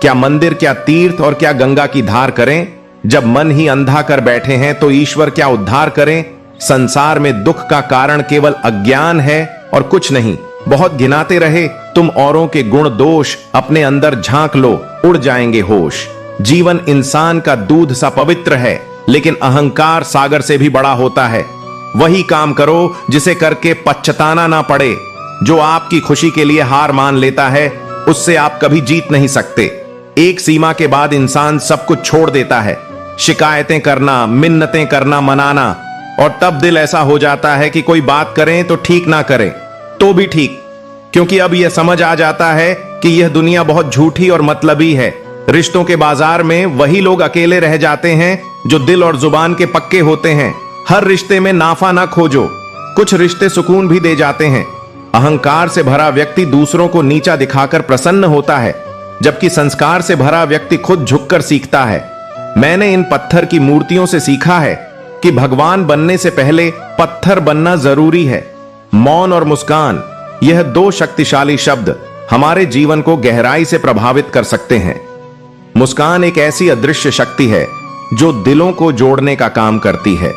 क्या मंदिर, क्या तीर्थ और क्या गंगा की धार करें? जब मन ही अंधा कर बैठे हैं तो ईश्वर क्या उद्धार करें? संसार में दुख का कारण केवल अज्ञान है और कुछ नहीं। बहुत गिनाते रहे तुम औरों के गुण दोष, अपने अंदर झांक लो, उड़ जाएंगे होश। जीवन इंसान का दूध सा पवित्र है, लेकिन अहंकार सागर से भी बड़ा होता है। वही काम करो जिसे करके पछताना ना पड़े। जो आपकी खुशी के लिए हार मान लेता है, उससे आप कभी जीत नहीं सकते। एक सीमा के बाद इंसान सब कुछ छोड़ देता है। शिकायतें करना, मिन्नतें करना, मनाना, और तब दिल ऐसा हो जाता है कि कोई बात करें तो ठीक ना करें तो भी ठीक, क्योंकि अब यह समझ आ जाता है कि यह दुनिया बहुत झूठी और मतलबी है। रिश्तों के बाजार में वही लोग अकेले रह जाते हैं जो दिल और जुबान के पक्के होते हैं। हर रिश्ते में नाफा ना खोजो, कुछ रिश्ते सुकून भी दे जाते हैं। अहंकार से भरा व्यक्ति दूसरों को नीचा दिखाकर प्रसन्न होता है, जबकि संस्कार से भरा व्यक्ति खुद झुककर सीखता है। मैंने इन पत्थर की मूर्तियों से सीखा है कि भगवान बनने से पहले पत्थर बनना जरूरी है। मौन और मुस्कान, यह दो शक्तिशाली शब्द हमारे जीवन को गहराई से प्रभावित कर सकते हैं। मुस्कान एक ऐसी अदृश्य शक्ति है जो दिलों को जोड़ने का काम करती है।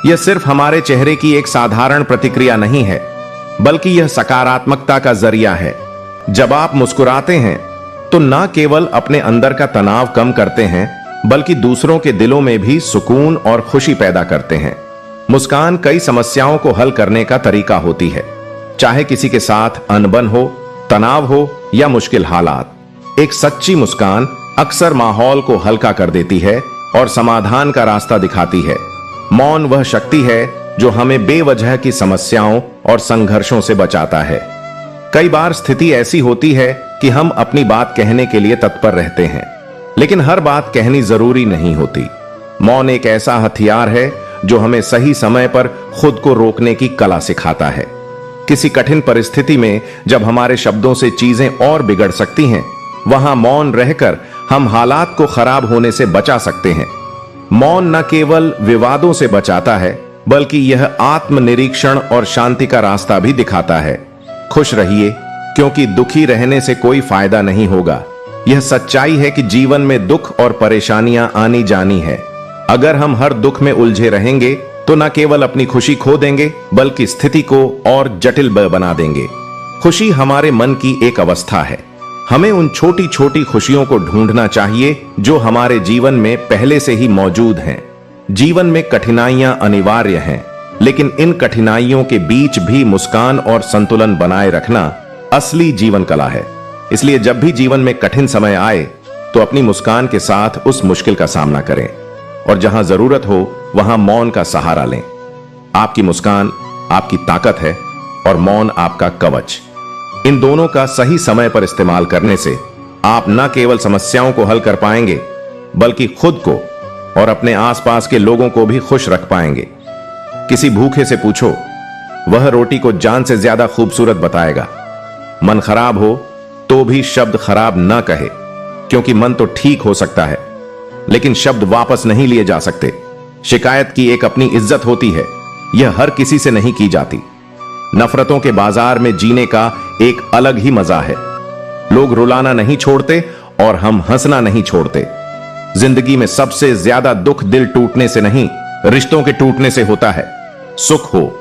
यह सिर्फ हमारे चेहरे की एक साधारण प्रतिक्रिया नहीं है, बल्कि यह सकारात्मकता का जरिया है। जब आप मुस्कुराते हैं तो न केवल अपने अंदर का तनाव कम करते हैं, बल्कि दूसरों के दिलों में भी सुकून और खुशी पैदा करते हैं। मुस्कान कई समस्याओं को हल करने का तरीका होती है, चाहे किसी के साथ अनबन हो, तनाव हो या मुश्किल हालात। एक सच्ची मुस्कान अक्सर माहौल को हल्का कर देती है और समाधान का रास्ता दिखाती है। मौन वह शक्ति है जो हमें बेवजह की समस्याओं और संघर्षों से बचाता है। कई बार स्थिति ऐसी होती है कि हम अपनी बात कहने के लिए तत्पर रहते हैं, लेकिन हर बात कहनी जरूरी नहीं होती। मौन एक ऐसा हथियार है जो हमें सही समय पर खुद को रोकने की कला सिखाता है। किसी कठिन परिस्थिति में जब हमारे शब्दों से चीजें और बिगड़ सकती हैं, वहां मौन रहकर हम हालात को खराब होने से बचा सकते हैं। मौन न केवल विवादों से बचाता है, बल्कि यह आत्मनिरीक्षण और शांति का रास्ता भी दिखाता है। खुश रहिए, क्योंकि दुखी रहने से कोई फायदा नहीं होगा। यह सच्चाई है कि जीवन में दुख और परेशानियां आनी जानी है। अगर हम हर दुख में उलझे रहेंगे तो न केवल अपनी खुशी खो देंगे, बल्कि स्थिति को और जटिल बना देंगे। खुशी हमारे मन की एक अवस्था है। हमें उन छोटी छोटी खुशियों को ढूंढना चाहिए जो हमारे जीवन में पहले से ही मौजूद हैं। जीवन में कठिनाइयां अनिवार्य हैं, लेकिन इन कठिनाइयों के बीच भी मुस्कान और संतुलन बनाए रखना असली जीवन कला है। इसलिए जब भी जीवन में कठिन समय आए तो अपनी मुस्कान के साथ उस मुश्किल का सामना करें, और जहां जरूरत हो वहां मौन का सहारा लें। आपकी मुस्कान आपकी ताकत है और मौन आपका कवच। इन दोनों का सही समय पर इस्तेमाल करने से आप न केवल समस्याओं को हल कर पाएंगे, बल्कि खुद को और अपने आसपास के लोगों को भी खुश रख पाएंगे। किसी भूखे से पूछो, वह रोटी को जान से ज्यादा खूबसूरत बताएगा। मन खराब हो तो भी शब्द खराब ना कहे, क्योंकि मन तो ठीक हो सकता है, लेकिन शब्द वापस नहीं लिए जा सकते। शिकायत की एक अपनी इज्जत होती है, यह हर किसी से नहीं की जाती। नफरतों के बाजार में जीने का एक अलग ही मजा है। लोग रुलाना नहीं छोड़ते और हम हंसना नहीं छोड़ते। जिंदगी में सबसे ज्यादा दुख दिल टूटने से नहीं, रिश्तों के टूटने से होता है। सुख हो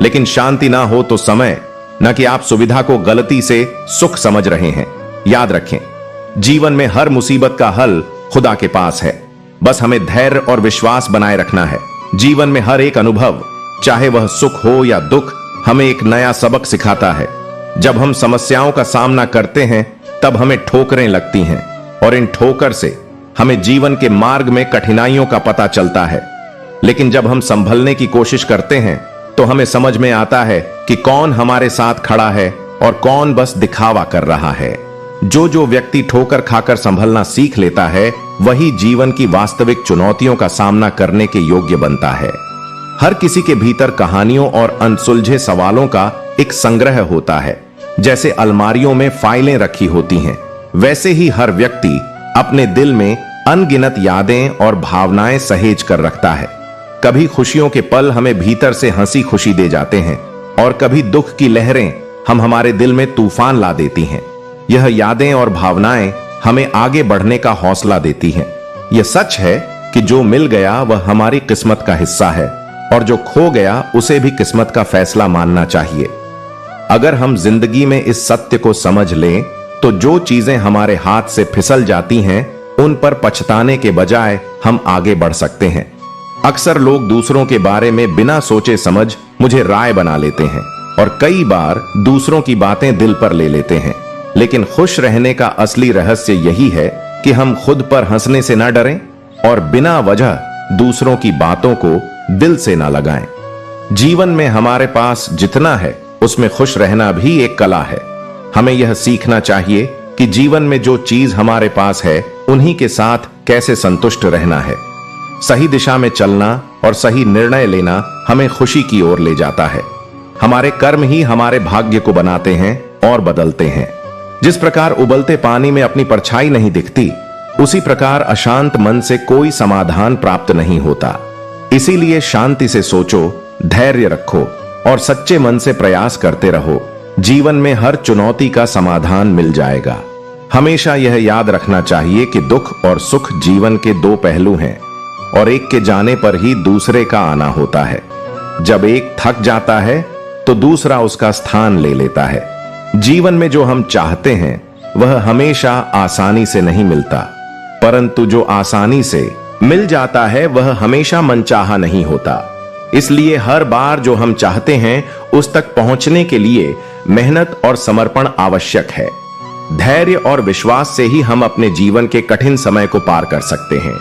लेकिन शांति ना हो तो समय, न कि आप सुविधा को गलती से सुख समझ रहे हैं। याद रखें, जीवन में हर मुसीबत का हल खुदा के पास है। बस हमें धैर्य और विश्वास बनाए रखना है। जीवन में हर एक अनुभव, चाहे वह सुख हो या दुख, हमें एक नया सबक सिखाता है। जब हम समस्याओं का सामना करते हैं तब हमें ठोकरें लगती हैं, और इन ठोकर से हमें जीवन के मार्ग में कठिनाइयों का पता चलता है। लेकिन जब हम संभलने की कोशिश करते हैं तो हमें समझ में आता है कि कौन हमारे साथ खड़ा है और कौन बस दिखावा कर रहा है। जो व्यक्ति ठोकर खाकर संभलना सीख लेता है, वही जीवन की वास्तविक चुनौतियों का सामना करने के योग्य बनता है। हर किसी के भीतर कहानियों और अनसुलझे सवालों का एक संग्रह होता है। जैसे अलमारियों में फाइलें रखी होती हैं, वैसे ही हर व्यक्ति अपने दिल में अनगिनत यादें और भावनाएं सहेज कर रखता है। कभी खुशियों के पल हमें भीतर से हंसी खुशी दे जाते हैं, और कभी दुख की लहरें हमारे दिल में तूफान ला देती हैं। यह यादें और भावनाएं हमें आगे बढ़ने का हौसला देती हैं। यह सच है कि जो मिल गया वह हमारी किस्मत का हिस्सा है और जो खो गया उसे भी किस्मत का फैसला मानना चाहिए। अगर हम जिंदगी में इस सत्य को समझ लें तो जो चीजें हमारे हाथ से फिसल जाती हैं उन पर पछताने के बजाय हम आगे बढ़ सकते हैं। अक्सर लोग दूसरों के बारे में बिना सोचे समझ मुझे राय बना लेते हैं और कई बार दूसरों की बातें दिल पर ले लेते हैं, लेकिन खुश रहने का असली रहस्य यही है कि हम खुद पर हंसने से ना डरें और बिना वजह दूसरों की बातों को दिल से ना लगाएं। जीवन में हमारे पास जितना है उसमें खुश रहना भी एक कला है। हमें यह सीखना चाहिए कि जीवन में जो चीज हमारे पास है उन्हीं के साथ कैसे संतुष्ट रहना है। सही दिशा में चलना और सही निर्णय लेना हमें खुशी की ओर ले जाता है। हमारे कर्म ही हमारे भाग्य को बनाते हैं और बदलते हैं। जिस प्रकार उबलते पानी में अपनी परछाई नहीं दिखती, उसी प्रकार अशांत मन से कोई समाधान प्राप्त नहीं होता। इसीलिए शांति से सोचो, धैर्य रखो और सच्चे मन से प्रयास करते रहो। जीवन में हर चुनौती का समाधान मिल जाएगा। हमेशा यह याद रखना चाहिए कि दुख और सुख जीवन के दो पहलू हैं और एक के जाने पर ही दूसरे का आना होता है। जब एक थक जाता है तो दूसरा उसका स्थान ले लेता है। जीवन में जो हम चाहते हैं वह हमेशा आसानी से नहीं मिलता, परंतु जो आसानी से मिल जाता है वह हमेशा मनचाहा नहीं होता। इसलिए हर बार जो हम चाहते हैं उस तक पहुंचने के लिए मेहनत और समर्पण आवश्यक है। धैर्य और विश्वास से ही हम अपने जीवन के कठिन समय को पार कर सकते हैं।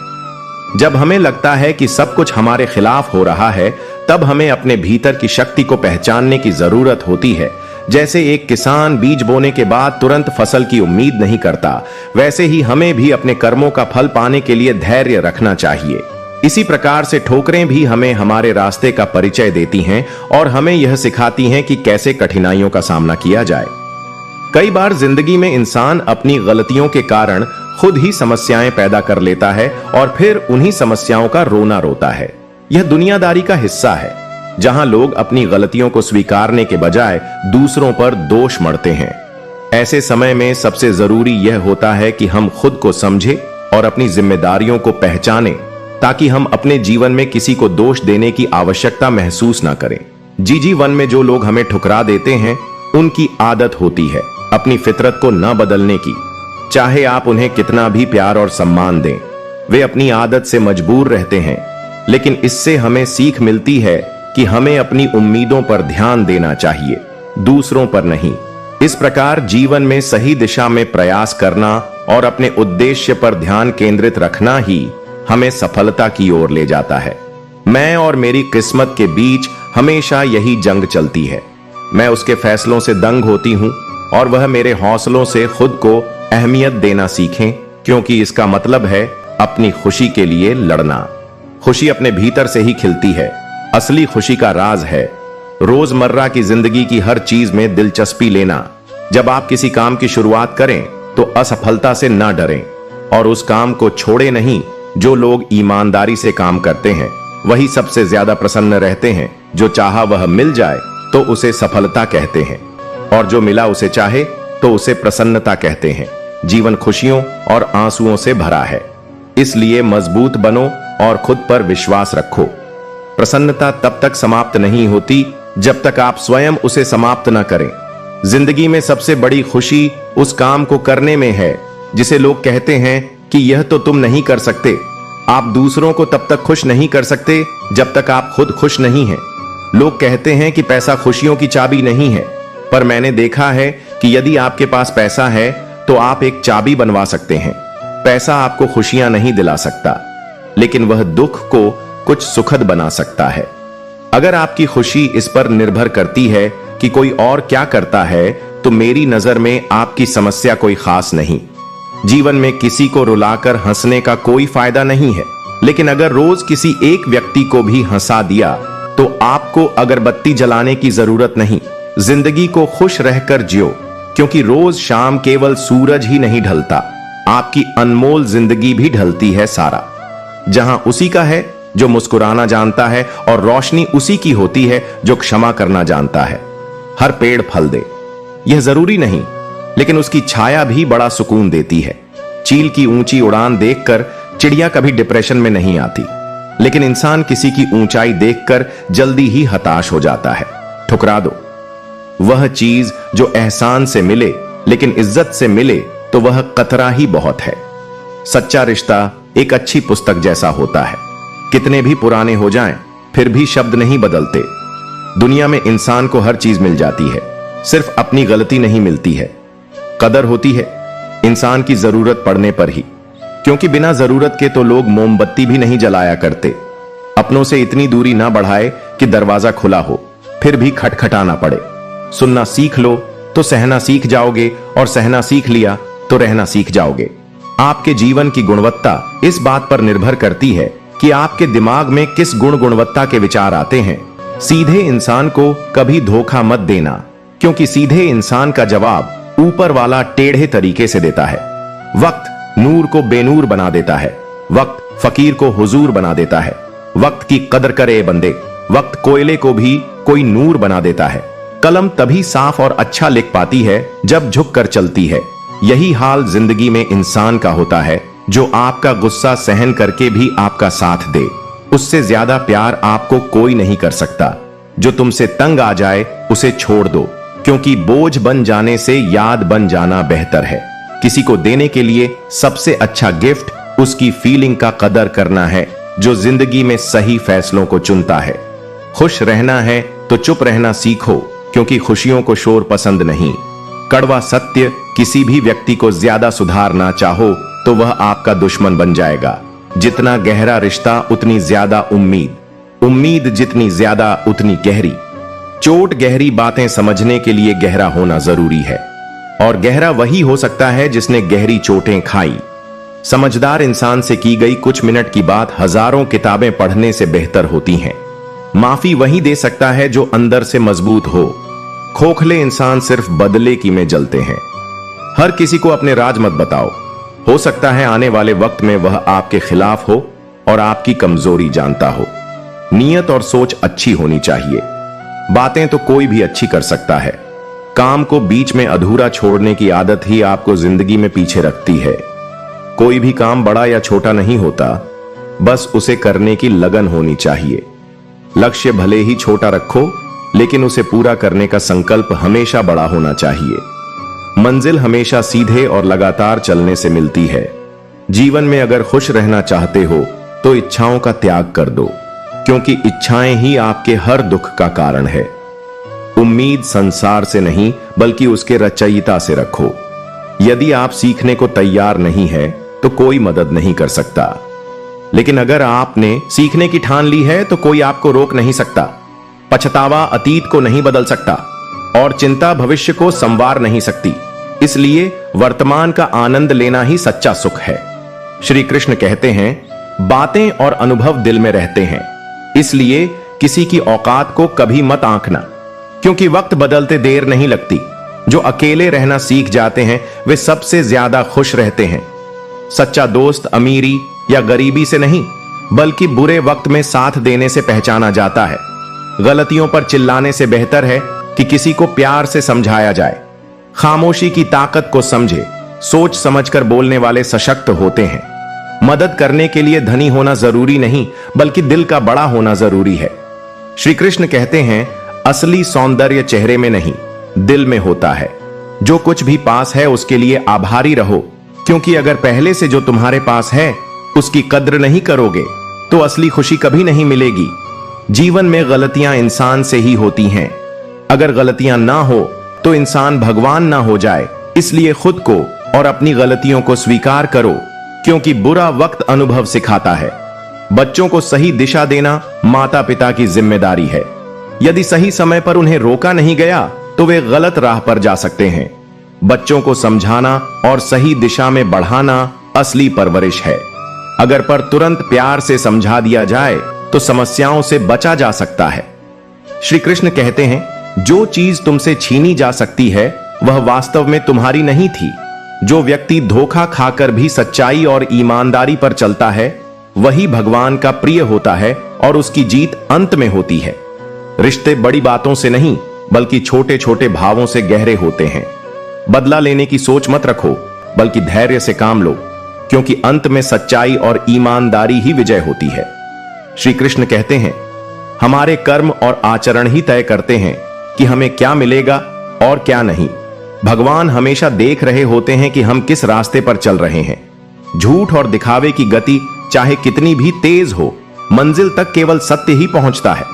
जब हमें लगता है कि सब कुछ हमारे खिलाफ हो रहा है, तब हमें अपने भीतर की शक्ति को पहचानने की जरूरत होती है। जैसे एक किसान बीज बोने के बाद तुरंत फसल की उम्मीद नहीं करता, वैसे ही हमें भी अपने कर्मों का फल पाने के लिए धैर्य रखना चाहिए। इसी प्रकार से ठोकरें भी हमें हमारे रास्ते का परिचय देती हैं और हमें यह सिखाती हैं कि कैसे कठिनाइयों का सामना किया जाए। कई बार जिंदगी में इंसान अपनी गलतियों के कारण खुद ही समस्याएं पैदा कर लेता है और फिर उन्हीं समस्याओं का रोना रोता है। यह दुनियादारी का हिस्सा है, जहां लोग अपनी गलतियों को स्वीकारने के बजाय दूसरों पर दोष मढ़ते हैं। ऐसे समय में सबसे जरूरी यह होता है कि हम खुद को समझें और अपनी जिम्मेदारियों को पहचानें, ताकि हम अपने जीवन में किसी को दोष देने की आवश्यकता महसूस ना करें। जीवन में जो लोग हमें ठुकरा देते हैं उनकी आदत होती है अपनी फितरत को न बदलने की। चाहे आप उन्हें कितना भी प्यार और सम्मान दें, वे अपनी आदत से मजबूर रहते हैं। लेकिन इससे हमें सीख मिलती है कि हमें अपनी उम्मीदों पर ध्यान देना चाहिए, दूसरों पर नहीं। इस प्रकार जीवन में सही दिशा में प्रयास करना और अपने उद्देश्य पर ध्यान केंद्रित रखना ही हमें सफलता की ओर ले जाता है। मैं और मेरी किस्मत के बीच हमेशा यही जंग चलती है। मैं उसके फैसलों से दंग होती हूं और वह मेरे हौसलों से खुद को अहमियत देना सीखें, क्योंकि इसका मतलब है अपनी खुशी के लिए लड़ना। खुशी अपने भीतर से ही खिलती है। असली खुशी का राज है रोजमर्रा की जिंदगी की हर चीज में दिलचस्पी लेना। जब आप किसी काम की शुरुआत करें तो असफलता से ना डरें और उस काम को छोड़े नहीं। जो लोग ईमानदारी से काम करते हैं वही सबसे ज्यादा प्रसन्न रहते हैं। जो चाहा वह मिल जाए तो उसे सफलता कहते हैं और जो मिला उसे चाहे तो उसे प्रसन्नता कहते हैं। जीवन खुशियों और आंसुओं से भरा है, इसलिए मजबूत बनो और खुद पर विश्वास रखो। प्रसन्नता तब तक समाप्त नहीं होती जब तक आप स्वयं उसे समाप्त न करें। जिंदगी में सबसे बड़ी खुशी उस काम को करने में है जिसे लोग कहते हैं कि यह तो तुम नहीं कर सकते। आप दूसरों को तब तक खुश नहीं कर सकते जब तक आप खुद खुश नहीं हैं। लोग कहते हैं कि पैसा खुशियों की चाबी नहीं है, पर मैंने देखा है कि यदि आपके पास पैसा है तो आप एक चाबी बनवा सकते हैं। पैसा आपको खुशियां नहीं दिला सकता, लेकिन वह दुख को कुछ सुखद बना सकता है। अगर आपकी खुशी इस पर निर्भर करती है कि कोई और क्या करता है, तो मेरी नजर में आपकी समस्या कोई खास नहीं। जीवन में किसी को रुलाकर हंसने का कोई फायदा नहीं है, लेकिन अगर रोज किसी एक व्यक्ति को भी हंसा दिया तो आपको अगरबत्ती जलाने की जरूरत नहीं। जिंदगी को खुश रहकर जियो, क्योंकि रोज शाम केवल सूरज ही नहीं ढलता, आपकी अनमोल जिंदगी भी ढलती है सारा। जहां उसी का है जो मुस्कुराना जानता है और रोशनी उसी की होती है जो क्षमा करना जानता है। हर पेड़ फल दे, यह जरूरी नहीं, लेकिन उसकी छाया भी बड़ा सुकून देती है। चील की ऊंची उड़ान देखकर चिड़िया कभी डिप्रेशन में नहीं आती, लेकिन इंसान किसी की ऊंचाई देखकर जल्दी ही हताश हो जाता है। ठुकरा दो। वह चीज जो एहसान से मिले लेकिन इज्जत से मिले तो वह कतरा ही बहुत है। सच्चा रिश्ता एक अच्छी पुस्तक जैसा होता है। कितने भी पुराने हो जाएं, फिर भी शब्द नहीं बदलते। दुनिया में इंसान को हर चीज मिल जाती है, सिर्फ अपनी गलती नहीं मिलती है। कदर होती है इंसान की जरूरत पड़ने पर ही, क्योंकि बिना जरूरत के तो लोग मोमबत्ती भी नहीं जलाया करते। अपनों से इतनी दूरी ना बढ़ाए कि दरवाजा खुला हो फिर भी खटखटाना पड़े। सुनना सीख लो तो सहना सीख जाओगे, और सहना सीख लिया तो रहना सीख जाओगे। आपके जीवन की गुणवत्ता इस बात पर निर्भर करती है कि आपके दिमाग में किस गुणवत्ता के विचार आते हैं। सीधे इंसान को कभी धोखा मत देना, क्योंकि सीधे इंसान का जवाब ऊपर वाला टेढ़े तरीके से देता है। वक्त नूर को बेनूर बना देता है, वक्त फकीर को हुजूर बना देता है। वक्त की कदर करे बंदे, वक्त कोयले को भी कोई नूर बना देता है। कलम तभी साफ और अच्छा लिख पाती है जब झुक कर चलती है। यही हाल जिंदगी में इंसान का होता है, जो आपका गुस्सा सहन करके भी आपका साथ दे। उससे ज्यादा प्यार आपको कोई नहीं कर सकता। जो तुमसे तंग आ जाए उसे छोड़ दो, क्योंकि बोझ बन जाने से याद बन जाना बेहतर है। किसी को देने के लिए सबसे अच्छा गिफ्ट उसकी फीलिंग का कदर करना है, जो जिंदगी में सही फैसलों को चुनता है। खुश रहना है तो चुप रहना सीखो, क्योंकि खुशियों को शोर पसंद नहीं। कड़वा सत्य, किसी भी व्यक्ति को ज्यादा सुधारना चाहो तो वह आपका दुश्मन बन जाएगा। जितना गहरा रिश्ता उतनी ज्यादा उम्मीद, उम्मीद जितनी ज्यादा उतनी गहरी। चोट गहरी बातें समझने के लिए गहरा होना जरूरी है, और गहरा वही हो सकता है जिसने गहरी चोटें खाई। समझदार इंसान से की गई कुछ मिनट की बात हजारों किताबें पढ़ने से बेहतर होती हैं। माफी वही दे सकता है जो अंदर से मजबूत हो। खोखले इंसान सिर्फ बदले की में जलते हैं। हर किसी को अपने राज मत बताओ, हो सकता है आने वाले वक्त में वह आपके खिलाफ हो और आपकी कमजोरी जानता हो। नीयत और सोच अच्छी होनी चाहिए। बातें तो कोई भी अच्छी कर सकता है, काम को बीच में अधूरा छोड़ने की आदत ही आपको जिंदगी में पीछे रखती है। कोई भी काम बड़ा या छोटा नहीं होता, बस उसे करने की लगन होनी चाहिए। लक्ष्य भले ही छोटा रखो, लेकिन उसे पूरा करने का संकल्प हमेशा बड़ा होना चाहिए। मंजिल हमेशा सीधे और लगातार चलने से मिलती है। जीवन में अगर खुश रहना चाहते हो तो इच्छाओं का त्याग कर दो, क्योंकि इच्छाएं ही आपके हर दुख का कारण है। उम्मीद संसार से नहीं बल्कि उसके रचयिता से रखो। यदि आप सीखने को तैयार नहीं है तो कोई मदद नहीं कर सकता, लेकिन अगर आपने सीखने की ठान ली है तो कोई आपको रोक नहीं सकता। पछतावा अतीत को नहीं बदल सकता और चिंता भविष्य को संवार नहीं सकती। इसलिए वर्तमान का आनंद लेना ही सच्चा सुख है। श्री कृष्ण कहते हैं, बातें और अनुभव दिल में रहते हैं, इसलिए किसी की औकात को कभी मत आंकना, क्योंकि वक्त बदलते देर नहीं लगती। जो अकेले रहना सीख जाते हैं वे सबसे ज्यादा खुश रहते हैं। सच्चा दोस्त अमीरी या गरीबी से नहीं, बल्कि बुरे वक्त में साथ देने से पहचाना जाता है। गलतियों पर चिल्लाने से बेहतर है कि किसी को प्यार से समझाया जाए। खामोशी की ताकत को समझे। सोच समझकर बोलने वाले सशक्त होते हैं। मदद करने के लिए धनी होना जरूरी नहीं, बल्कि दिल का बड़ा होना जरूरी है। श्री कृष्ण कहते हैं, असली सौंदर्य चेहरे में नहीं, दिल में होता है। जो कुछ भी पास है उसके लिए आभारी रहो, क्योंकि अगर पहले से जो तुम्हारे पास है उसकी कद्र नहीं करोगे तो असली खुशी कभी नहीं मिलेगी। जीवन में गलतियां इंसान से ही होती हैं। अगर गलतियां ना हो तो इंसान भगवान ना हो जाए। इसलिए खुद को और अपनी गलतियों को स्वीकार करो, क्योंकि बुरा वक्त अनुभव सिखाता है। बच्चों को सही दिशा देना माता पिता की जिम्मेदारी है। यदि सही समय पर उन्हें रोका नहीं गया तो वे गलत राह पर जा सकते हैं। बच्चों को समझाना और सही दिशा में बढ़ाना असली परवरिश है। अगर पर तुरंत प्यार से समझा दिया जाए तो समस्याओं से बचा जा सकता है। श्री कृष्ण कहते हैं, जो चीज तुमसे छीनी जा सकती है वह वास्तव में तुम्हारी नहीं थी। जो व्यक्ति धोखा खाकर भी सच्चाई और ईमानदारी पर चलता है वही भगवान का प्रिय होता है और उसकी जीत अंत में होती है। रिश्ते बड़ी बातों से नहीं बल्कि छोटे छोटे भावों से गहरे होते हैं। बदला लेने की सोच मत रखो, बल्कि धैर्य से काम लो। क्योंकि अंत में सच्चाई और ईमानदारी ही विजय होती है। श्री कृष्ण कहते हैं, हमारे कर्म और आचरण ही तय करते हैं कि हमें क्या मिलेगा और क्या नहीं। भगवान हमेशा देख रहे होते हैं कि हम किस रास्ते पर चल रहे हैं। झूठ और दिखावे की गति चाहे कितनी भी तेज हो, मंजिल तक केवल सत्य ही पहुंचता है।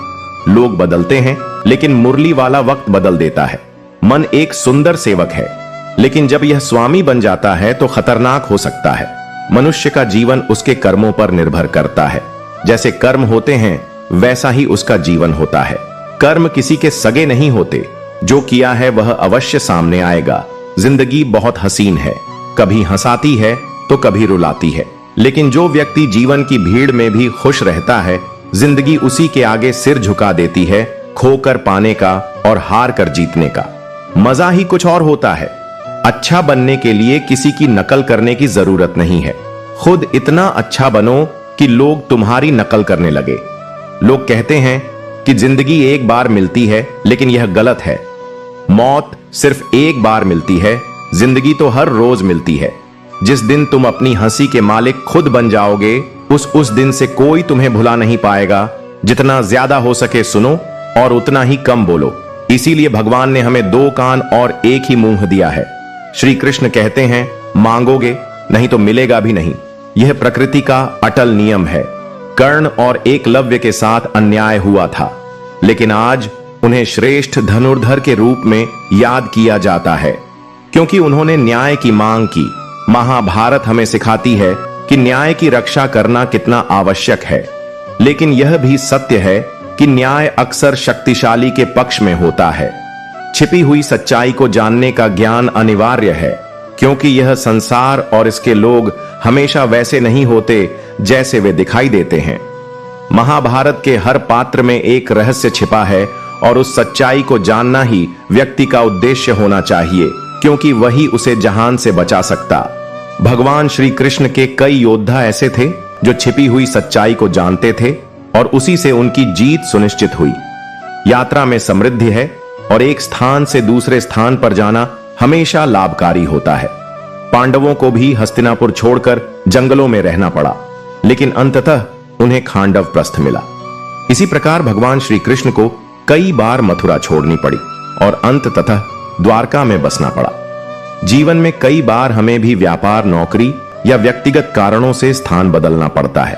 लोग बदलते हैं, लेकिन मुरली वाला वक्त बदल देता है। मन एक सुंदर सेवक है, लेकिन जब यह स्वामी बन जाता है तो खतरनाक हो सकता है। मनुष्य का जीवन उसके कर्मों पर निर्भर करता है। जैसे कर्म होते हैं, वैसा ही उसका जीवन होता है। कर्म किसी के सगे नहीं होते, जो किया है वह अवश्य सामने आएगा। जिंदगी बहुत हसीन है, कभी हंसाती है तो कभी रुलाती है, लेकिन जो व्यक्ति जीवन की भीड़ में भी खुश रहता है, जिंदगी उसी के आगे सिर झुका देती है, खोकर पाने का और हार कर जीतने का। मजा ही कुछ और होता है। अच्छा बनने के लिए किसी की नकल करने की जरूरत नहीं है। खुद इतना अच्छा बनो कि लोग तुम्हारी नकल करने लगे। लोग कहते हैं कि जिंदगी एक बार मिलती है, लेकिन यह गलत है। मौत सिर्फ एक बार मिलती है, जिंदगी तो हर रोज मिलती है। जिस दिन तुम अपनी हंसी के मालिक खुद बन जाओगे, उस दिन से कोई तुम्हें भुला नहीं पाएगा। जितना ज्यादा हो सके सुनो और उतना ही कम बोलो। इसीलिए भगवान ने हमें दो कान और एक ही मुंह दिया है। श्री कृष्ण कहते हैं, मांगोगे नहीं तो मिलेगा भी नहीं। यह प्रकृति का अटल नियम है। कर्ण और एकलव्य के साथ अन्याय हुआ था, लेकिन आज उन्हें श्रेष्ठ धनुर्धर के रूप में याद किया जाता है, क्योंकि उन्होंने न्याय की मांग की। महाभारत हमें सिखाती है कि न्याय की रक्षा करना कितना आवश्यक है, लेकिन यह भी सत्य है कि न्याय अक्सर शक्तिशाली के पक्ष में होता है। छिपी हुई सच्चाई को जानने का ज्ञान अनिवार्य है, क्योंकि यह संसार और इसके लोग हमेशा वैसे नहीं होते जैसे वे दिखाई देते हैं। महाभारत के हर पात्र में एक रहस्य छिपा है, और उस सच्चाई को जानना ही व्यक्ति का उद्देश्य होना चाहिए, क्योंकि वही उसे जहान से बचा सकता। भगवान श्री कृष्ण के कई योद्धा ऐसे थे जो छिपी हुई सच्चाई को जानते थे, और उसी से उनकी जीत सुनिश्चित हुई। यात्रा में समृद्धि है, और एक स्थान से दूसरे स्थान पर जाना हमेशा लाभकारी होता है। पांडवों को भी हस्तिनापुर छोड़कर जंगलों में रहना पड़ा, लेकिन अंततः उन्हें खांडव प्रस्थ मिला। इसी प्रकार भगवान श्री कृष्ण को कई बार मथुरा छोड़नी पड़ी और अंततः द्वारका में बसना पड़ा। जीवन में कई बार हमें भी व्यापार, नौकरी या व्यक्तिगत कारणों से स्थान बदलना पड़ता है,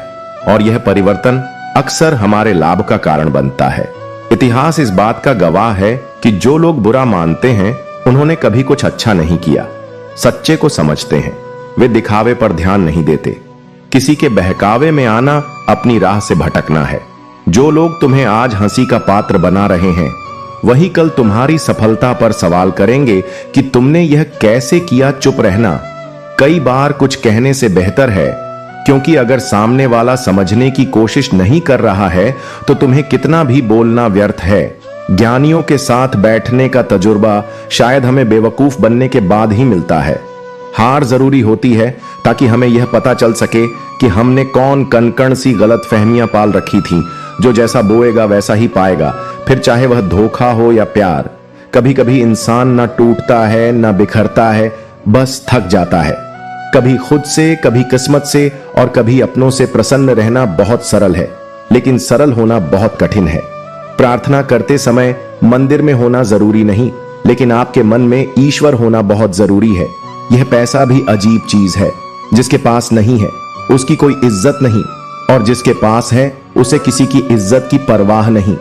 और यह परिवर्तन अक्सर हमारे लाभ का कारण बनता है। इतिहास इस बात का गवाह है कि जो लोग बुरा मानते हैं, उन्होंने कभी कुछ अच्छा नहीं किया। सच्चे को समझते हैं, वे दिखावे पर ध्यान नहीं देते। किसी के बहकावे में आना अपनी राह से भटकना है। जो लोग तुम्हें आज हंसी का पात्र बना रहे हैं, वही कल तुम्हारी सफलता पर सवाल करेंगे कि तुमने यह कैसे किया। चुप रहना कई बार कुछ कहने से बेहतर है, क्योंकि अगर सामने वाला समझने की कोशिश नहीं कर रहा है तो तुम्हें कितना भी बोलना व्यर्थ है। ज्ञानियों के साथ बैठने का तजुर्बा शायद हमें बेवकूफ बनने के बाद ही मिलता है। हार जरूरी होती है ताकि हमें यह पता चल सके कि हमने कौन कनकन सी गलत फहमियां पाल रखी थी। जो जैसा बोएगा वैसा ही पाएगा, फिर चाहे वह धोखा हो या प्यार। कभी कभी इंसान ना टूटता है ना बिखरता है, बस थक जाता है। कभी खुद से, कभी किस्मत से और कभी अपनों से प्रसन्न रहना बहुत सरल है, लेकिन सरल होना बहुत कठिन है। प्रार्थना करते समय मंदिर में होना जरूरी नहीं, लेकिन आपके मन में ईश्वर होना बहुत जरूरी है। यह पैसा भी अजीब चीज है। जिसके पास नहीं है उसकी कोई इज्जत नहीं, और जिसके पास है उसे किसी की इज्जत की परवाह नहीं।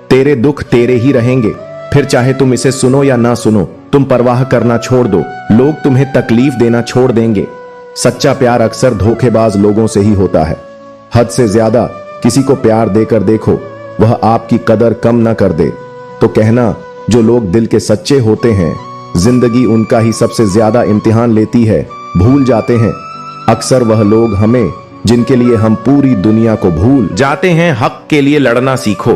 तेरे दुख तेरे ही रहेंगे, फिर चाहे तुम इसे सुनो या ना सुनो, तुम परवाह करना छोड़ दो। लोग तुम्हें तकलीफ देना छोड़ देंगे। सच्चा प्यार अक्सर धोखेबाज लोगों से ही होता है। हद से ज्यादा किसी को प्यार देकर देखो, वह आपकी कदर कम ना कर दे तो कहना, जो लोग दिल के सच्चे होते हैं, जिंदगी उनका ही सबसे ज्यादा इम्तिहान लेती है। भूल जाते हैं अक्सर वह लोग हमें जिनके लिए हम पूरी दुनिया को भूल जाते हैं। हक के लिए लड़ना सीखो,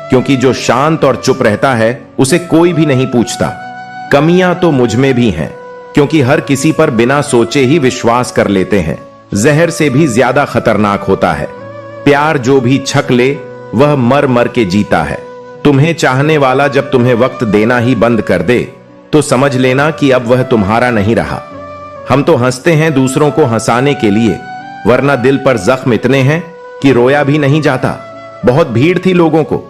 क्योंकि जो शांत और चुप रहता है उसे कोई भी नहीं पूछता। कमियां तो मुझ में भी हैं, क्योंकि हर किसी पर बिना सोचे ही विश्वास कर लेते हैं। जहर से भी ज्यादा खतरनाक होता है। प्यार जो भी छक ले वह मर मर के जीता है। तुम्हें चाहने वाला जब तुम्हें वक्त देना ही बंद कर दे तो समझ लेना कि अब वह तुम्हारा नहीं रहा। हम तो हंसते हैं दूसरों को हंसाने के लिए, वरना दिल पर जख्म इतने हैं कि रोया भी नहीं जाता। बहुत भीड़ थी लोगों को,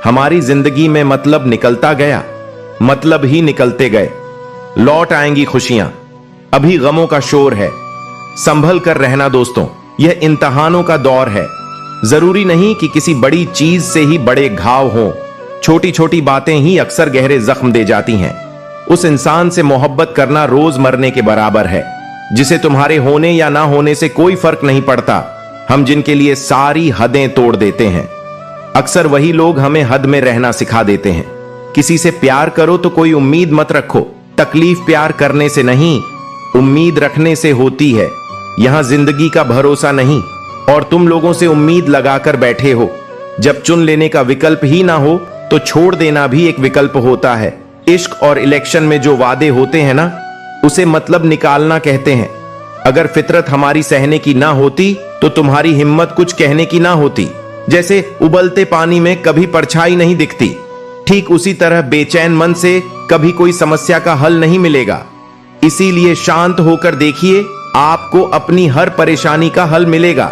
हमारी जिंदगी में मतलब निकलता गया, मतलब ही निकलते गए। लौट आएंगी खुशियां, अभी गमों का शोर है। संभल कर रहना दोस्तों, यह इम्तिहानों का दौर है। जरूरी नहीं कि किसी बड़ी चीज से ही बड़े घाव हों, छोटी छोटी बातें ही अक्सर गहरे जख्म दे जाती हैं। उस इंसान से मोहब्बत करना रोज मरने के बराबर है, जिसे तुम्हारे होने या ना होने से कोई फर्क नहीं पड़ता। हम जिनके लिए सारी हदें तोड़ देते हैं, अक्सर वही लोग हमें हद में रहना सिखा देते हैं। किसी से प्यार करो तो कोई उम्मीद मत रखो, तकलीफ प्यार करने से नहीं, उम्मीद रखने से होती है। यहां जिंदगी का भरोसा नहीं, और तुम लोगों से उम्मीद लगाकर बैठे हो। जब चुन लेने का विकल्प ही ना हो तो छोड़ देना भी एक विकल्प होता है। इश्क और इलेक्शन में जो वादे होते हैं ना, उसे मतलब निकालना कहते हैं। अगर फितरत हमारी सहने की ना होती तो तुम्हारी हिम्मत कुछ कहने की ना होती। जैसे उबलते पानी में कभी परछाई नहीं दिखती, ठीक उसी तरह बेचैन मन से कभी कोई समस्या का हल नहीं मिलेगा। इसीलिए शांत होकर देखिए, आपको अपनी हर परेशानी का हल मिलेगा।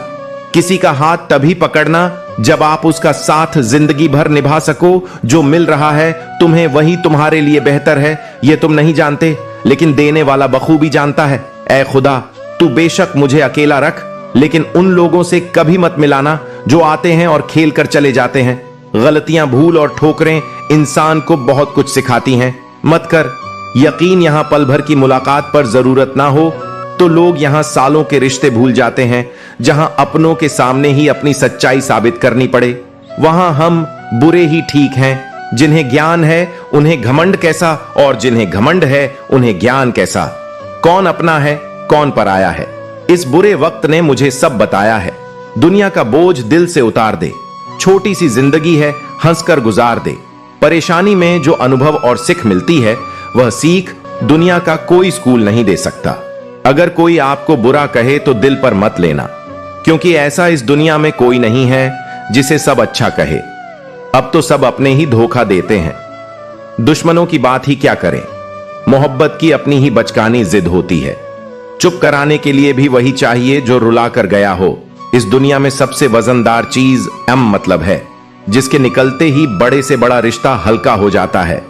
किसी का हाथ तभी पकड़ना जब आप उसका साथ जिंदगी भर निभा सको। जो मिल रहा है तुम्हें वही तुम्हारे लिए बेहतर है, यह तुम नहीं जानते, लेकिन देने वाला बखूबी जानता है। ऐ खुदा, तू बेशक मुझे अकेला रख, लेकिन उन लोगों से कभी मत मिलाना जो आते हैं और खेल कर चले जाते हैं। गलतियां, भूल और ठोकरें इंसान को बहुत कुछ सिखाती हैं। मत कर यकीन, यहां पल भर की मुलाकात पर जरूरत ना हो तो लोग यहां सालों के रिश्ते भूल जाते हैं। जहां अपनों के सामने ही अपनी सच्चाई साबित करनी पड़े, वहां हम बुरे ही ठीक हैं। जिन्हें ज्ञान है उन्हें घमंड कैसा, और जिन्हें घमंड है उन्हें ज्ञान कैसा। कौन अपना है कौन पराया है, इस बुरे वक्त ने मुझे सब बताया है। दुनिया का बोझ दिल से उतार दे, छोटी सी जिंदगी है हंसकर गुजार दे। परेशानी में जो अनुभव और सीख मिलती है, वह सीख दुनिया का कोई स्कूल नहीं दे सकता। अगर कोई आपको बुरा कहे तो दिल पर मत लेना, क्योंकि ऐसा इस दुनिया में कोई नहीं है जिसे सब अच्छा कहे। अब तो सब अपने ही धोखा देते हैं। दुश्मनों की बात ही क्या करें, मोहब्बत की अपनी ही बचकानी जिद होती है। चुप कराने के लिए भी वही चाहिए जो रुला कर गया हो। इस दुनिया में सबसे वजनदार चीज मतलब है, जिसके निकलते ही बड़े से बड़ा रिश्ता हल्का हो जाता है।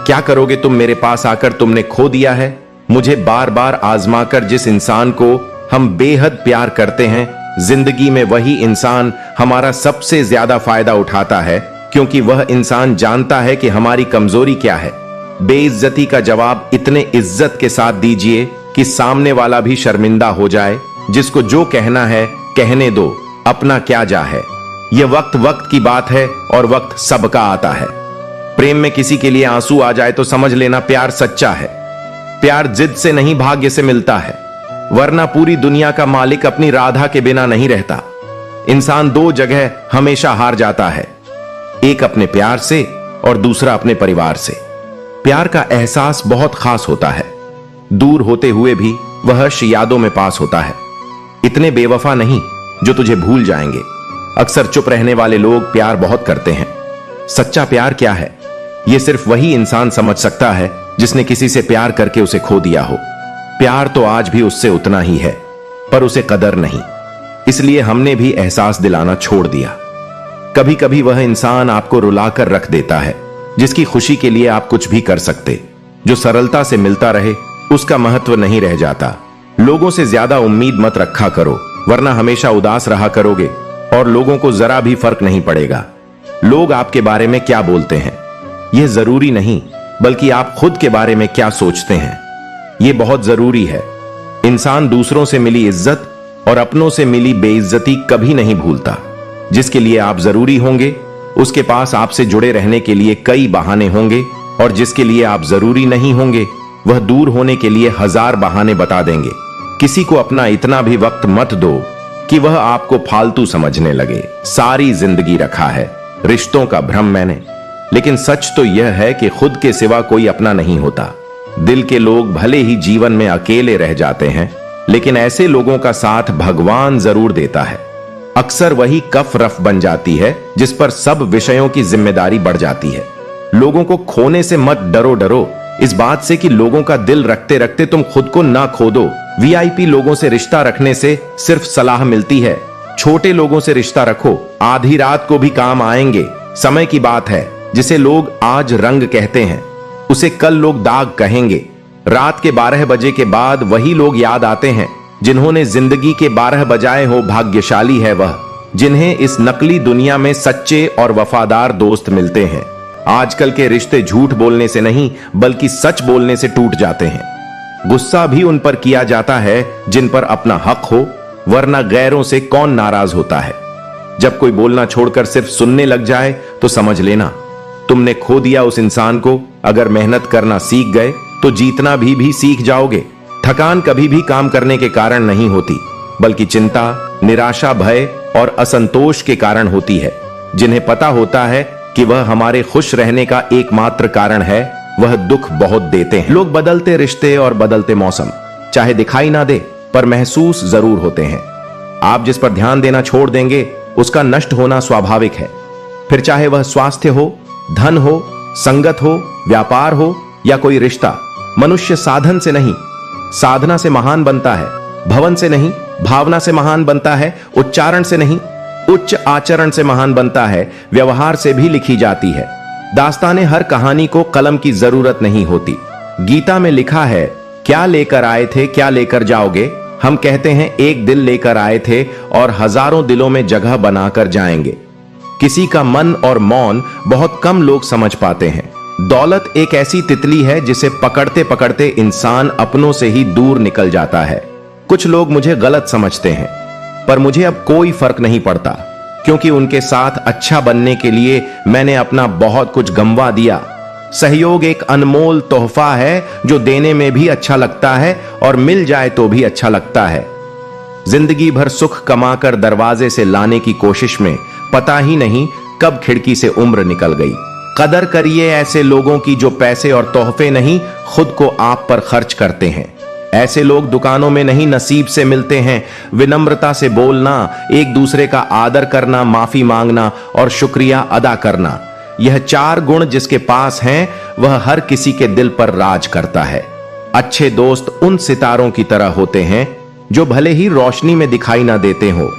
क्या करोगे तुम मेरे पास आकर, तुमने खो दिया है मुझे बार बार आजमा कर। जिस इंसान को हम बेहद प्यार करते हैं, जिंदगी में वही इंसान हमारा सबसे ज्यादा फायदा उठाता है, क्योंकि वह इंसान जानता है कि हमारी कमजोरी क्या है। बेइज्जती का जवाब इतने इज्जत के साथ दीजिए कि सामने वाला भी शर्मिंदा हो जाए। जिसको जो कहना है कहने दो, अपना क्या जा है। यह वक्त वक्त की बात है और वक्त सबका आता है। प्रेम में किसी के लिए आंसू आ जाए तो समझ लेना प्यार सच्चा है। प्यार जिद से नहीं भाग्य से मिलता है, वरना पूरी दुनिया का मालिक अपनी राधा के बिना नहीं रहता। इंसान दो जगह हमेशा हार जाता है, एक अपने प्यार से और दूसरा अपने परिवार से। प्यार का एहसास बहुत खास होता है, दूर होते हुए भी वह यादों में पास होता है। इतने बेवफा नहीं जो तुझे भूल जाएंगे। अक्सर चुप रहने वाले लोग प्यार बहुत करते हैं। सच्चा प्यार क्या है, यह सिर्फ वही इंसान समझ सकता है जिसने किसी से प्यार करके उसे खो दिया हो। प्यार तो आज भी उससे उतना ही है, पर उसे कदर नहीं, इसलिए हमने भी एहसास दिलाना छोड़ दिया। कभी कभी वह इंसान आपको रुलाकर रख देता है, जिसकी खुशी के लिए आप कुछ भी कर सकते। जो सरलता से मिलता रहे उसका महत्व नहीं रह जाता। लोगों से ज्यादा उम्मीद मत रखा करो, वरना हमेशा उदास रहा करोगे और लोगों को जरा भी फर्क नहीं पड़ेगा। लोग आपके बारे में क्या बोलते हैं यह जरूरी नहीं, बल्कि आप खुद के बारे में क्या सोचते हैं यह बहुत जरूरी है। इंसान दूसरों से मिली इज्जत और अपनों से मिली बेइज्जती कभी नहीं भूलता। जिसके लिए आप जरूरी होंगे उसके पास आपसे जुड़े रहने के लिए कई बहाने होंगे, और जिसके लिए आप जरूरी नहीं होंगे वह दूर होने के लिए हजार बहाने बता देंगे। किसी को अपना इतना भी वक्त मत दो कि वह आपको फालतू समझने लगे। सारी जिंदगी रखा है रिश्तों का भ्रम मैंने, लेकिन सच तो यह है कि खुद के सिवा कोई अपना नहीं होता। दिल के लोग भले ही जीवन में अकेले रह जाते हैं, लेकिन ऐसे लोगों का साथ भगवान जरूर देता है। अक्सर वही कफ रफ बन जाती है जिस पर सब विषयों की जिम्मेदारी बढ़ जाती है। लोगों को खोने से मत डरो, इस बात से कि लोगों का दिल रखते रखते तुम खुद को ना खो दो। वीआईपी लोगों से रिश्ता रखने से सिर्फ सलाह मिलती है। छोटे लोगों से रिश्ता रखो, आधी रात को भी काम आएंगे। समय की बात है, जिसे लोग आज रंग कहते हैं उसे कल लोग दाग कहेंगे। रात के 12 बजे के बाद वही लोग याद आते हैं जिन्होंने जिंदगी के 12 बजाए हो। भाग्यशाली है वह जिन्हें इस नकली दुनिया में सच्चे और वफादार दोस्त मिलते हैं। आजकल के रिश्ते झूठ बोलने से नहीं बल्कि सच बोलने से टूट जाते हैं। गुस्सा भी उन पर किया जाता है जिन पर अपना हक हो, वरना गैरों से कौन नाराज होता है। जब कोई बोलना छोड़कर सिर्फ सुनने लग जाए तो समझ लेना तुमने खो दिया उस इंसान को। अगर मेहनत करना सीख गए तो जीतना भी सीख जाओगे। थकान कभी भी काम करने के कारण नहीं होती, बल्कि चिंता, निराशा, भय और असंतोष के कारण होती है। जिन्हें पता होता है कि वह हमारे खुश रहने का एकमात्र कारण है, वह दुख बहुत देते हैं। लोग बदलते रिश्ते और बदलते मौसम चाहे दिखाई ना दे पर महसूस जरूर होते हैं। आप जिस पर ध्यान देना छोड़ देंगे उसका नष्ट होना स्वाभाविक है। फिर चाहे वह स्वास्थ्य हो, धन हो, संगत हो, व्यापार हो या कोई रिश्ता। मनुष्य साधन से नहीं साधना से महान बनता है, भवन से नहीं भावना से महान बनता है, उच्चारण से नहीं उच्च आचरण से महान बनता है, व्यवहार से भी लिखी जाती है। दास्ताने हर कहानी को कलम की जरूरत नहीं होती। गीता में लिखा है, क्या लेकर आए थे क्या लेकर जाओगे। हम कहते हैं एक दिल लेकर आए थे और हजारों दिलों में जगह बनाकर जाएंगे। किसी का मन और मौन बहुत कम लोग समझ पाते हैं। दौलत एक ऐसी तितली है जिसे पकड़ते पकड़ते इंसान अपनों से ही दूर निकल जाता है। कुछ लोग मुझे गलत समझते हैं पर मुझे अब कोई फर्क नहीं पड़ता, क्योंकि उनके साथ अच्छा बनने के लिए मैंने अपना बहुत कुछ गंवा दिया। सहयोग एक अनमोल तोहफा है जो देने में भी अच्छा लगता है और मिल जाए तो भी अच्छा लगता है। जिंदगी भर सुख कमाकर दरवाजे से लाने की कोशिश में पता ही नहीं कब खिड़की से उम्र निकल गई। कदर करिए ऐसे लोगों की जो पैसे और तोहफे नहीं खुद को आप पर खर्च करते हैं। ऐसे लोग दुकानों में नहीं नसीब से मिलते हैं। विनम्रता से बोलना, एक दूसरे का आदर करना, माफी मांगना और शुक्रिया अदा करना, यह 4 गुण जिसके पास हैं वह हर किसी के दिल पर राज करता है। अच्छे दोस्त उन सितारों की तरह होते हैं जो भले ही रोशनी में दिखाई ना देते हो